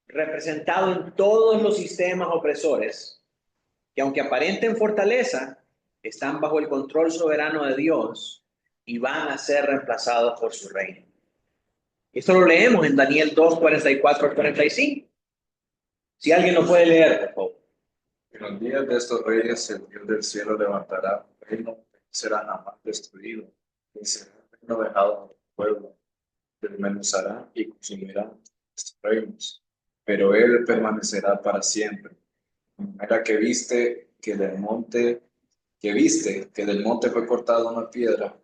representado en todos los sistemas opresores, que aunque aparenten fortaleza, están bajo el control soberano de Dios y van a ser reemplazados por su reino. Esto lo leemos en Daniel 2, 44 al 45. Si alguien lo puede leer, por favor. En los días de estos reyes, el Dios del cielo levantará un reino que no será jamás destruido, ni será un reino dejado al pueblo. Desmenuzará y consumirá estos reinos, pero él permanecerá para siempre. De manera que del monte fue cortada una piedra,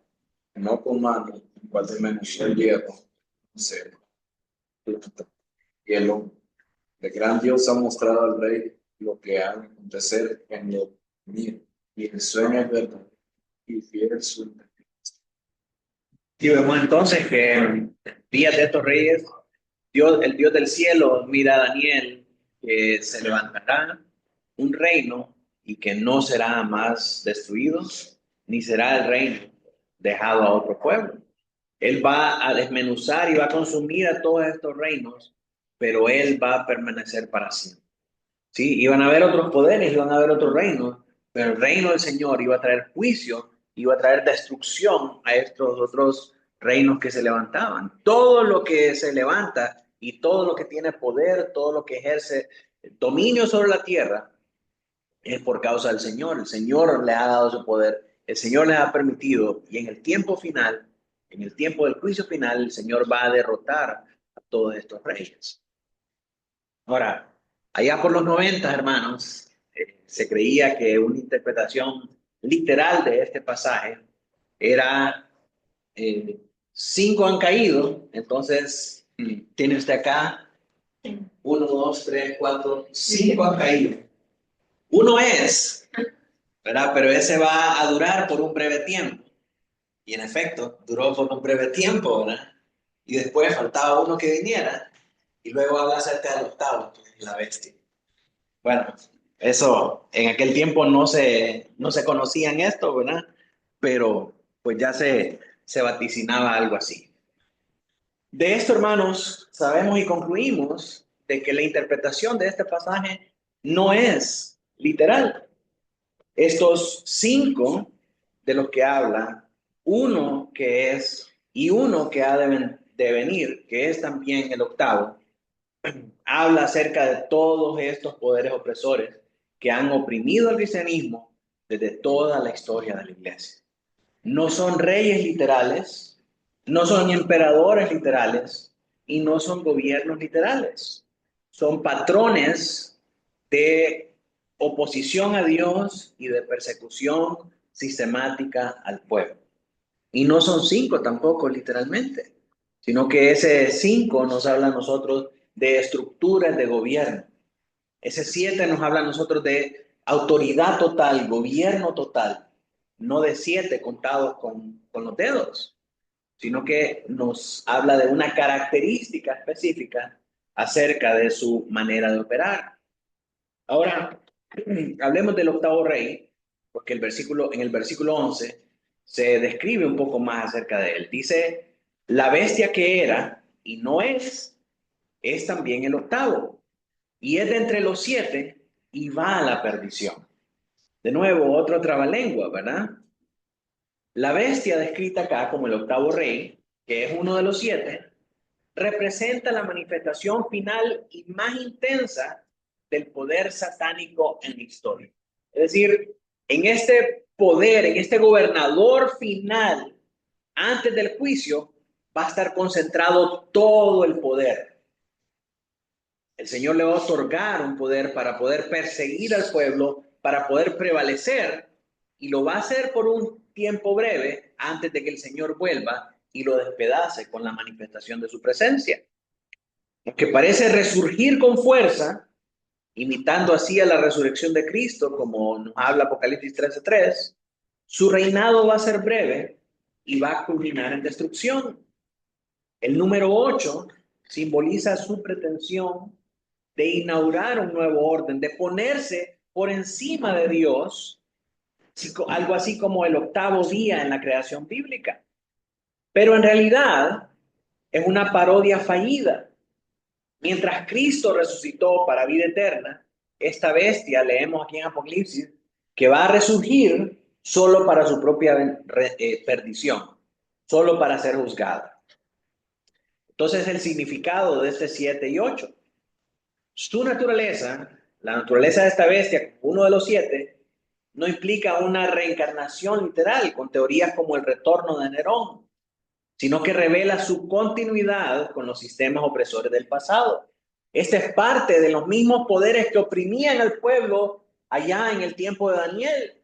no con mano, igual desmenuzó el hierro, se plata y el hombre. El gran Dios ha mostrado al rey lo que ha de acontecer en lo mío, y el sueño es verdad, y fiel su inteligencia. Y vemos entonces que en días de estos reyes, Dios, el Dios del cielo, mira a Daniel, que se levantará un reino y que no será más destruido, ni será el reino dejado a otro pueblo. Él va a desmenuzar y va a consumir a todos estos reinos, pero Él va a permanecer para siempre. ¿Sí? Iban a haber otros poderes, iban a haber otros reinos, pero el reino del Señor iba a traer juicio, iba a traer destrucción a estos otros reinos que se levantaban. Todo lo que se levanta y todo lo que tiene poder, todo lo que ejerce dominio sobre la tierra, es por causa del Señor. El Señor le ha dado su poder, el Señor les ha permitido, y en el tiempo final, en el tiempo del juicio final, el Señor va a derrotar a todos estos reyes. Ahora, allá por los 90, hermanos, se creía que una interpretación literal de este pasaje era 5 han caído, entonces tiene usted acá 1, 2, 3, 4, 5 han caído. Uno es, ¿verdad? Pero ese va a durar por un breve tiempo. Y en efecto, duró por un breve tiempo, ¿verdad? Y después faltaba uno que viniera. Y luego habla acerca del octavo, que es la bestia. Bueno, eso en aquel tiempo no se conocían esto, ¿verdad? Pero pues ya se vaticinaba algo así. De esto, hermanos, sabemos y concluimos de que la interpretación de este pasaje no es literal. Estos 5 de los que habla, uno que es y uno que ha de venir, que es también el octavo, habla acerca de todos estos poderes opresores que han oprimido al cristianismo desde toda la historia de la iglesia. No son reyes literales, no son emperadores literales y no son gobiernos literales. Son patrones de oposición a Dios y de persecución sistemática al pueblo. Y no son 5 tampoco literalmente, sino que ese 5 nos habla a nosotros de estructuras de gobierno. Ese 7 nos habla a nosotros de autoridad total, gobierno total, no de 7 contados con los dedos, sino que nos habla de una característica específica acerca de su manera de operar. Ahora, hablemos del octavo rey, porque en el versículo 11 se describe un poco más acerca de él. Dice, la bestia que era y no es también el octavo, y es de entre los 7 y va a la perdición. De nuevo, otro trabalengua, ¿verdad? La bestia descrita acá como el octavo rey, que es uno de los 7, representa la manifestación final y más intensa del poder satánico en la historia. Es decir, en este poder, en este gobernador final, antes del juicio, va a estar concentrado todo el poder. El Señor le va a otorgar un poder para poder perseguir al pueblo, para poder prevalecer, y lo va a hacer por un tiempo breve antes de que el Señor vuelva y lo despedace con la manifestación de su presencia. Que parece resurgir con fuerza, imitando así a la resurrección de Cristo, como nos habla Apocalipsis 13:3, su reinado va a ser breve y va a culminar en destrucción. El número 8 simboliza su pretensión de inaugurar un nuevo orden, de ponerse por encima de Dios, algo así como el octavo día en la creación bíblica. Pero en realidad es una parodia fallida. Mientras Cristo resucitó para vida eterna, esta bestia, leemos aquí en Apocalipsis, que va a resurgir solo para su propia perdición, solo para ser juzgada. Entonces el significado de este 7 y 8. Su naturaleza, la naturaleza de esta bestia, uno de los 7, no implica una reencarnación literal con teorías como el retorno de Nerón, sino que revela su continuidad con los sistemas opresores del pasado. Esta es parte de los mismos poderes que oprimían al pueblo allá en el tiempo de Daniel.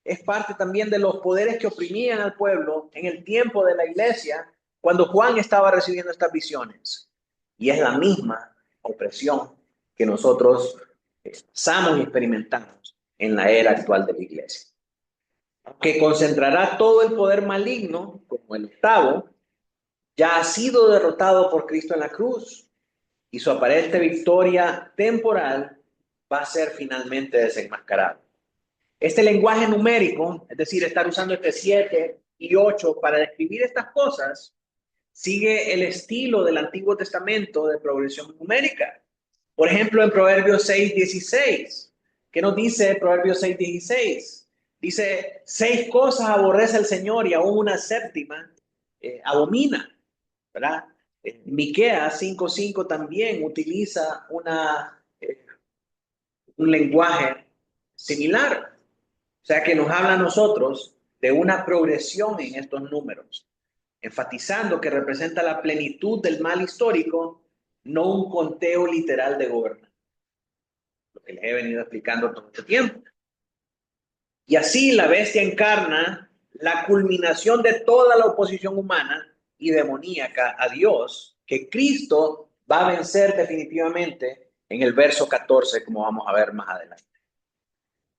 Es parte también de los poderes que oprimían al pueblo en el tiempo de la iglesia, cuando Juan estaba recibiendo estas visiones. Y es la misma opresión que nosotros pasamos y experimentamos en la era actual de la iglesia. Que concentrará todo el poder maligno, como el octavo, ya ha sido derrotado por Cristo en la cruz y su aparente victoria temporal va a ser finalmente desenmascarado. Este lenguaje numérico, es decir, estar usando este 7 y 8 para describir estas cosas, sigue el estilo del Antiguo Testamento de progresión numérica. Por ejemplo, en Proverbios 6:16, ¿qué nos dice Proverbios 6:16? Dice, 6 cosas aborrece el Señor y aún una séptima abomina, ¿verdad? Miqueas 5:5 también utiliza un lenguaje similar. O sea que nos habla a nosotros de una progresión en estos números, enfatizando que representa la plenitud del mal histórico, no un conteo literal de gobernantes, lo que les he venido explicando todo este tiempo. Y así la bestia encarna la culminación de toda la oposición humana y demoníaca a Dios, que Cristo va a vencer definitivamente en el verso 14, como vamos a ver más adelante.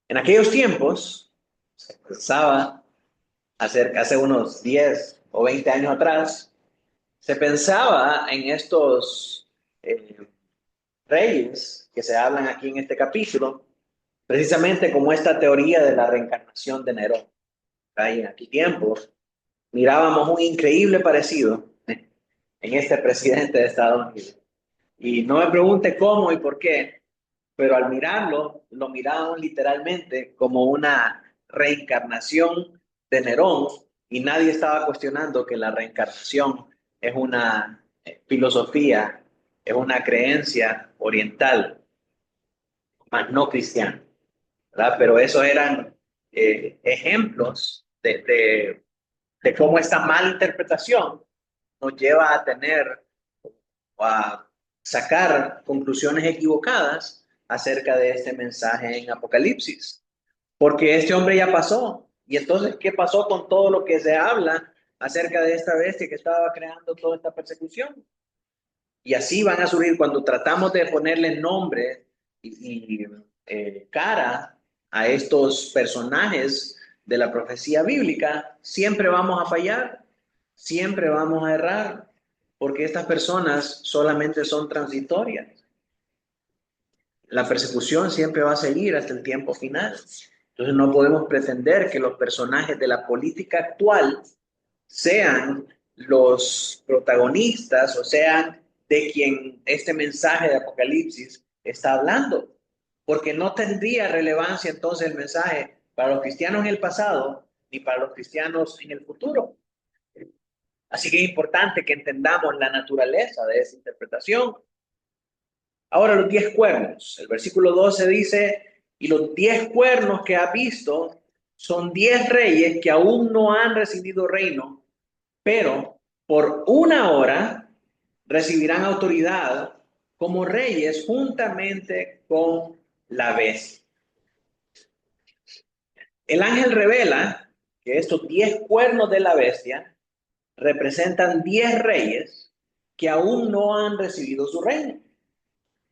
En aquellos tiempos, se pensaba, hace unos 10 o 20 años atrás, se pensaba en estos reyes que se hablan aquí en este capítulo, precisamente como esta teoría de la reencarnación de Nerón. Ahí en aquel tiempo mirábamos un increíble parecido en este presidente de Estados Unidos. Y no me pregunte cómo y por qué, pero al mirarlo, lo mirábamos literalmente como una reencarnación de Nerón y nadie estaba cuestionando que la reencarnación es una filosofía, es una creencia oriental, más no cristiana, ¿verdad? Pero esos eran ejemplos de cómo esta mala interpretación nos lleva a tener o a sacar conclusiones equivocadas acerca de este mensaje en Apocalipsis. Porque este hombre ya pasó. Y entonces, ¿qué pasó con todo lo que se habla acerca de esta bestia que estaba creando toda esta persecución? Y así van a surgir cuando tratamos de ponerle nombre y cara a estos personajes de la profecía bíblica, siempre vamos a fallar, siempre vamos a errar, porque estas personas solamente son transitorias. La persecución siempre va a seguir hasta el tiempo final. Entonces no podemos pretender que los personajes de la política actual sean los protagonistas o sean de quien este mensaje de Apocalipsis está hablando, porque no tendría relevancia entonces el mensaje para los cristianos en el pasado ni para los cristianos en el futuro. Así que es importante que entendamos la naturaleza de esa interpretación. Ahora los 10 cuernos. El versículo 12 dice, y los 10 cuernos que ha visto son 10 reyes que aún no han recibido reino, pero por una hora recibirán autoridad como reyes juntamente con la bestia. El ángel revela que estos 10 cuernos de la bestia representan 10 reyes que aún no han recibido su reino,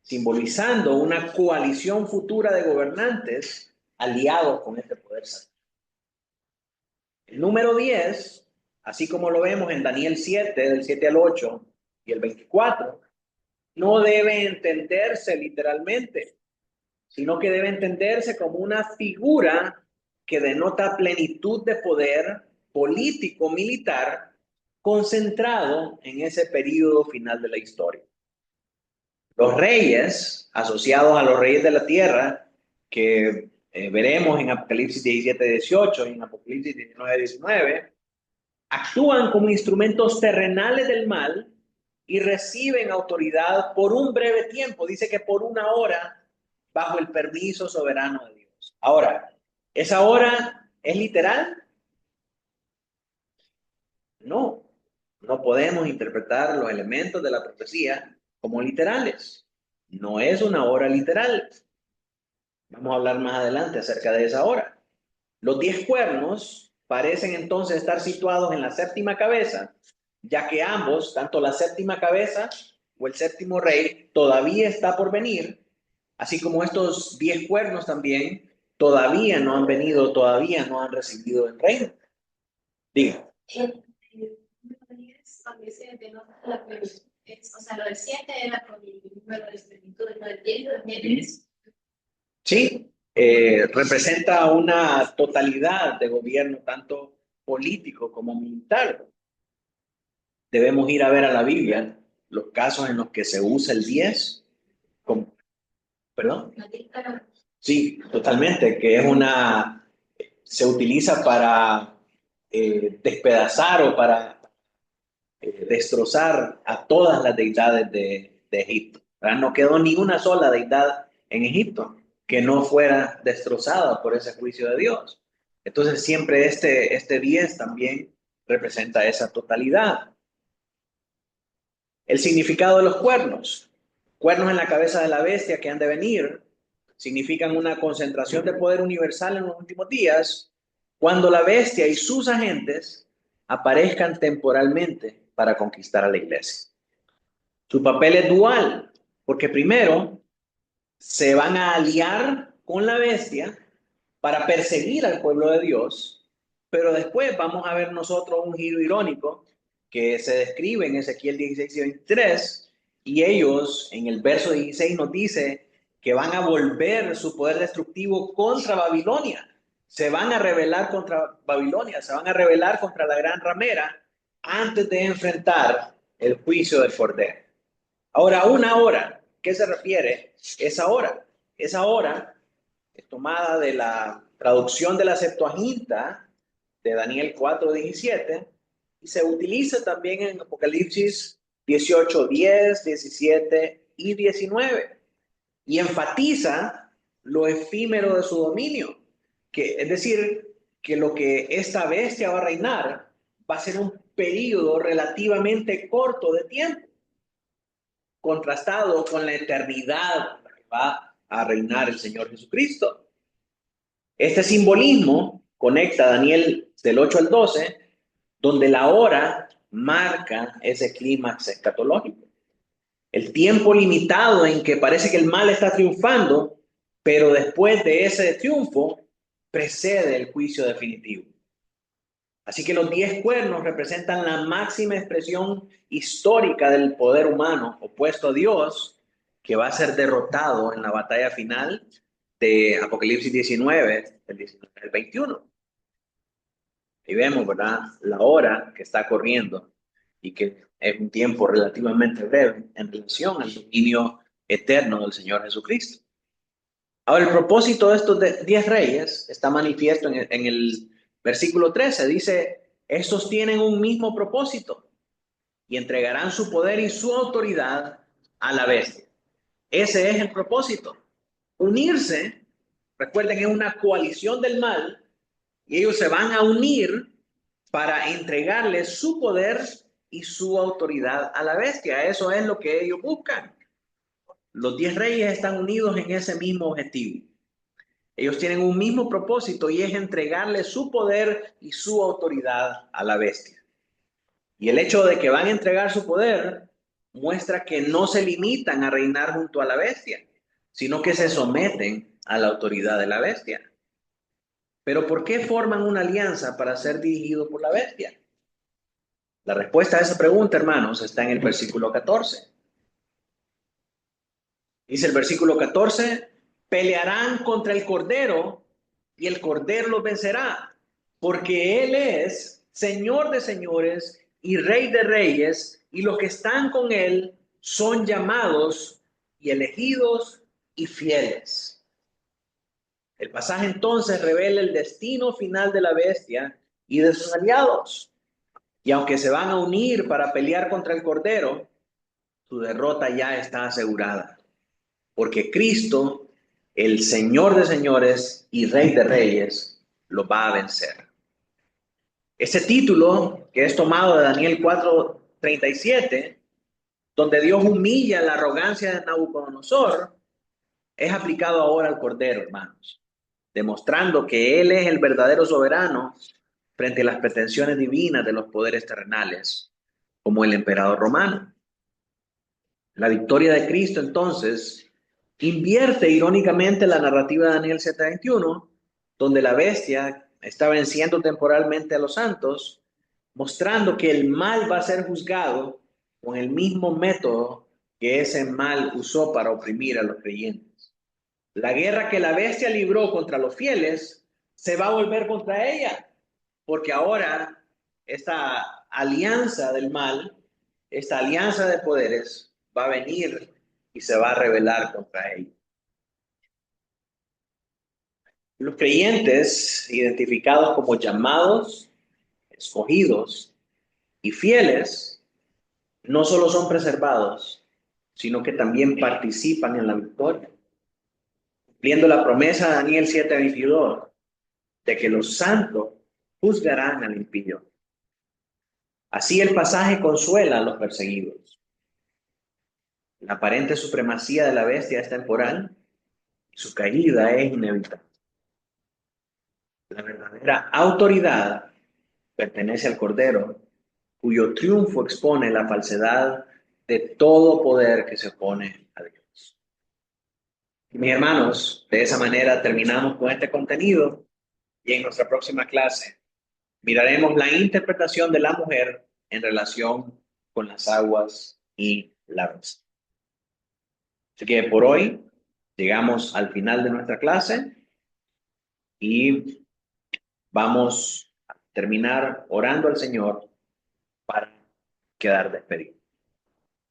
simbolizando una coalición futura de gobernantes aliados con este poder satánico. El número 10, así como lo vemos en Daniel 7, del 7 al 8 y el 24, no debe entenderse literalmente, sino que debe entenderse como una figura que denota plenitud de poder político militar concentrado en ese periodo final de la historia. Los reyes, asociados a los reyes de la tierra, que veremos en Apocalipsis 17-18 y en Apocalipsis 19-19, actúan como instrumentos terrenales del mal y reciben autoridad por un breve tiempo. Dice que por una hora, bajo el permiso soberano de Dios. Ahora, ¿esa hora es literal? No, no podemos interpretar los elementos de la profecía como literales. No es una hora literal. Vamos a hablar más adelante acerca de esa hora. Los 10 cuernos parecen entonces estar situados en la séptima cabeza, ya que ambos, tanto la séptima cabeza o el séptimo rey, todavía está por venir, así como estos 10 cuernos también todavía no han venido, todavía no han recibido el reino. Diga. O sea, lo del 7 era con el número de plenitud, lo del 10 y lo del 10. Sí, representa una totalidad de gobierno, tanto político como militar. debemos ir a ver a la Biblia los casos en los que se usa el 10 como, ¿perdón? No tiene cara. Sí, totalmente, que es se utiliza para despedazar o para destrozar a todas las deidades de Egipto, ¿verdad? No quedó ni una sola deidad en Egipto que no fuera destrozada por ese juicio de Dios. Entonces siempre este 10 también representa esa totalidad. El significado de los cuernos. Cuernos en la cabeza de la bestia que han de venir significan una concentración de poder universal en los últimos días, cuando la bestia y sus agentes aparezcan temporalmente para conquistar a la iglesia. Su papel es dual, porque primero se van a aliar con la bestia para perseguir al pueblo de Dios, pero después vamos a ver nosotros un giro irónico que se describe en Ezequiel 16 y 23, y ellos en el verso 16 nos dice que van a volver su poder destructivo contra Babilonia, se van a rebelar contra Babilonia, se van a rebelar contra la gran ramera antes de enfrentar el juicio del Cordero. Ahora, una hora, ¿qué se refiere? Esa hora es tomada de la traducción de la Septuaginta de Daniel 4:17 y se utiliza también en Apocalipsis 18:10, 17 y 19 y enfatiza lo efímero de su dominio, que es decir, que lo que esta bestia va a reinar va a ser un periodo relativamente corto de tiempo, contrastado con la eternidad que va a reinar el Señor Jesucristo. Este simbolismo conecta a Daniel del 8 al 12, donde la hora marca ese clímax escatológico. El tiempo limitado en que parece que el mal está triunfando, pero después de ese triunfo precede el juicio definitivo. Así que los 10 cuernos representan la máxima expresión histórica del poder humano opuesto a Dios, que va a ser derrotado en la batalla final de Apocalipsis 19, del 19 al 21. Y vemos, ¿verdad?, la hora que está corriendo y que es un tiempo relativamente breve en relación al dominio eterno del Señor Jesucristo. Ahora, el propósito de estos 10 reyes está manifiesto en el versículo 13. Dice, estos tienen un mismo propósito y entregarán su poder y su autoridad a la bestia. Ese es el propósito. Unirse, recuerden, es una coalición del mal y ellos se van a unir para entregarle su poder y su autoridad a la bestia. Eso es lo que ellos buscan. Los 10 reyes están unidos en ese mismo objetivo. Ellos tienen un mismo propósito y es entregarle su poder y su autoridad a la bestia. Y el hecho de que van a entregar su poder muestra que no se limitan a reinar junto a la bestia, sino que se someten a la autoridad de la bestia. Pero ¿por qué forman una alianza para ser dirigidos por la bestia? La respuesta a esa pregunta, hermanos, está en el versículo 14. Dice el versículo 14, pelearán contra el Cordero y el Cordero los vencerá, porque Él es Señor de señores y Rey de reyes, y los que están con Él son llamados y elegidos y fieles. El pasaje entonces revela el destino final de la bestia y de sus aliados. Y aunque se van a unir para pelear contra el Cordero, su derrota ya está asegurada. Porque Cristo, el Señor de señores y Rey de reyes, lo va a vencer. Ese título, que es tomado de Daniel 4:37, donde Dios humilla la arrogancia de Nabucodonosor, es aplicado ahora al Cordero, hermanos, demostrando que Él es el verdadero soberano frente a las pretensiones divinas de los poderes terrenales, como el emperador romano. La victoria de Cristo, entonces, invierte irónicamente la narrativa de Daniel 7:21, donde la bestia está venciendo temporalmente a los santos, mostrando que el mal va a ser juzgado con el mismo método que ese mal usó para oprimir a los creyentes. La guerra que la bestia libró contra los fieles se va a volver contra ella, porque ahora esta alianza del mal esta alianza de poderes va a venir y se va a rebelar contra ellos. Los creyentes, identificados como llamados, escogidos y fieles, no solo son preservados, sino que también participan en la victoria, cumpliendo la promesa de Daniel 7:22, de que los santos juzgarán al impío. Así el pasaje consuela a los perseguidos. La aparente supremacía de la bestia es temporal y su caída es inevitable. La verdadera autoridad pertenece al Cordero, cuyo triunfo expone la falsedad de todo poder que se opone a Dios. Mis hermanos, de esa manera terminamos con este contenido y en nuestra próxima clase miraremos la interpretación de la mujer en relación con las aguas y la bestia. Así que por hoy llegamos al final de nuestra clase y vamos a terminar orando al Señor para quedar despedidos.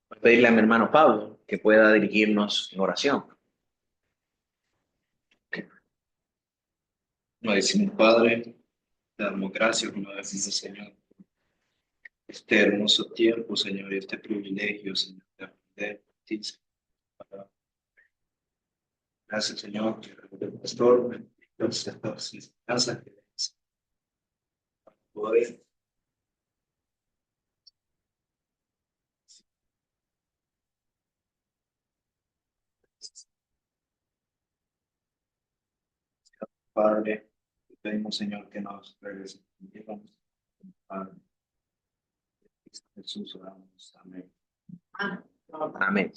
Voy a pedirle a mi hermano Pablo que pueda dirigirnos en oración. Amadísimo Padre, te damos gracias una vez más, Señor, este hermoso tiempo, Señor, y este privilegio, Señor, de aprender de ti, Señor. Gracias, Señor, que el pastor me dio estas enseñanzas que les poder Padre, te pedimos, Señor, que nos regrese. Padre, Jesús, oramos. Amén. Amén.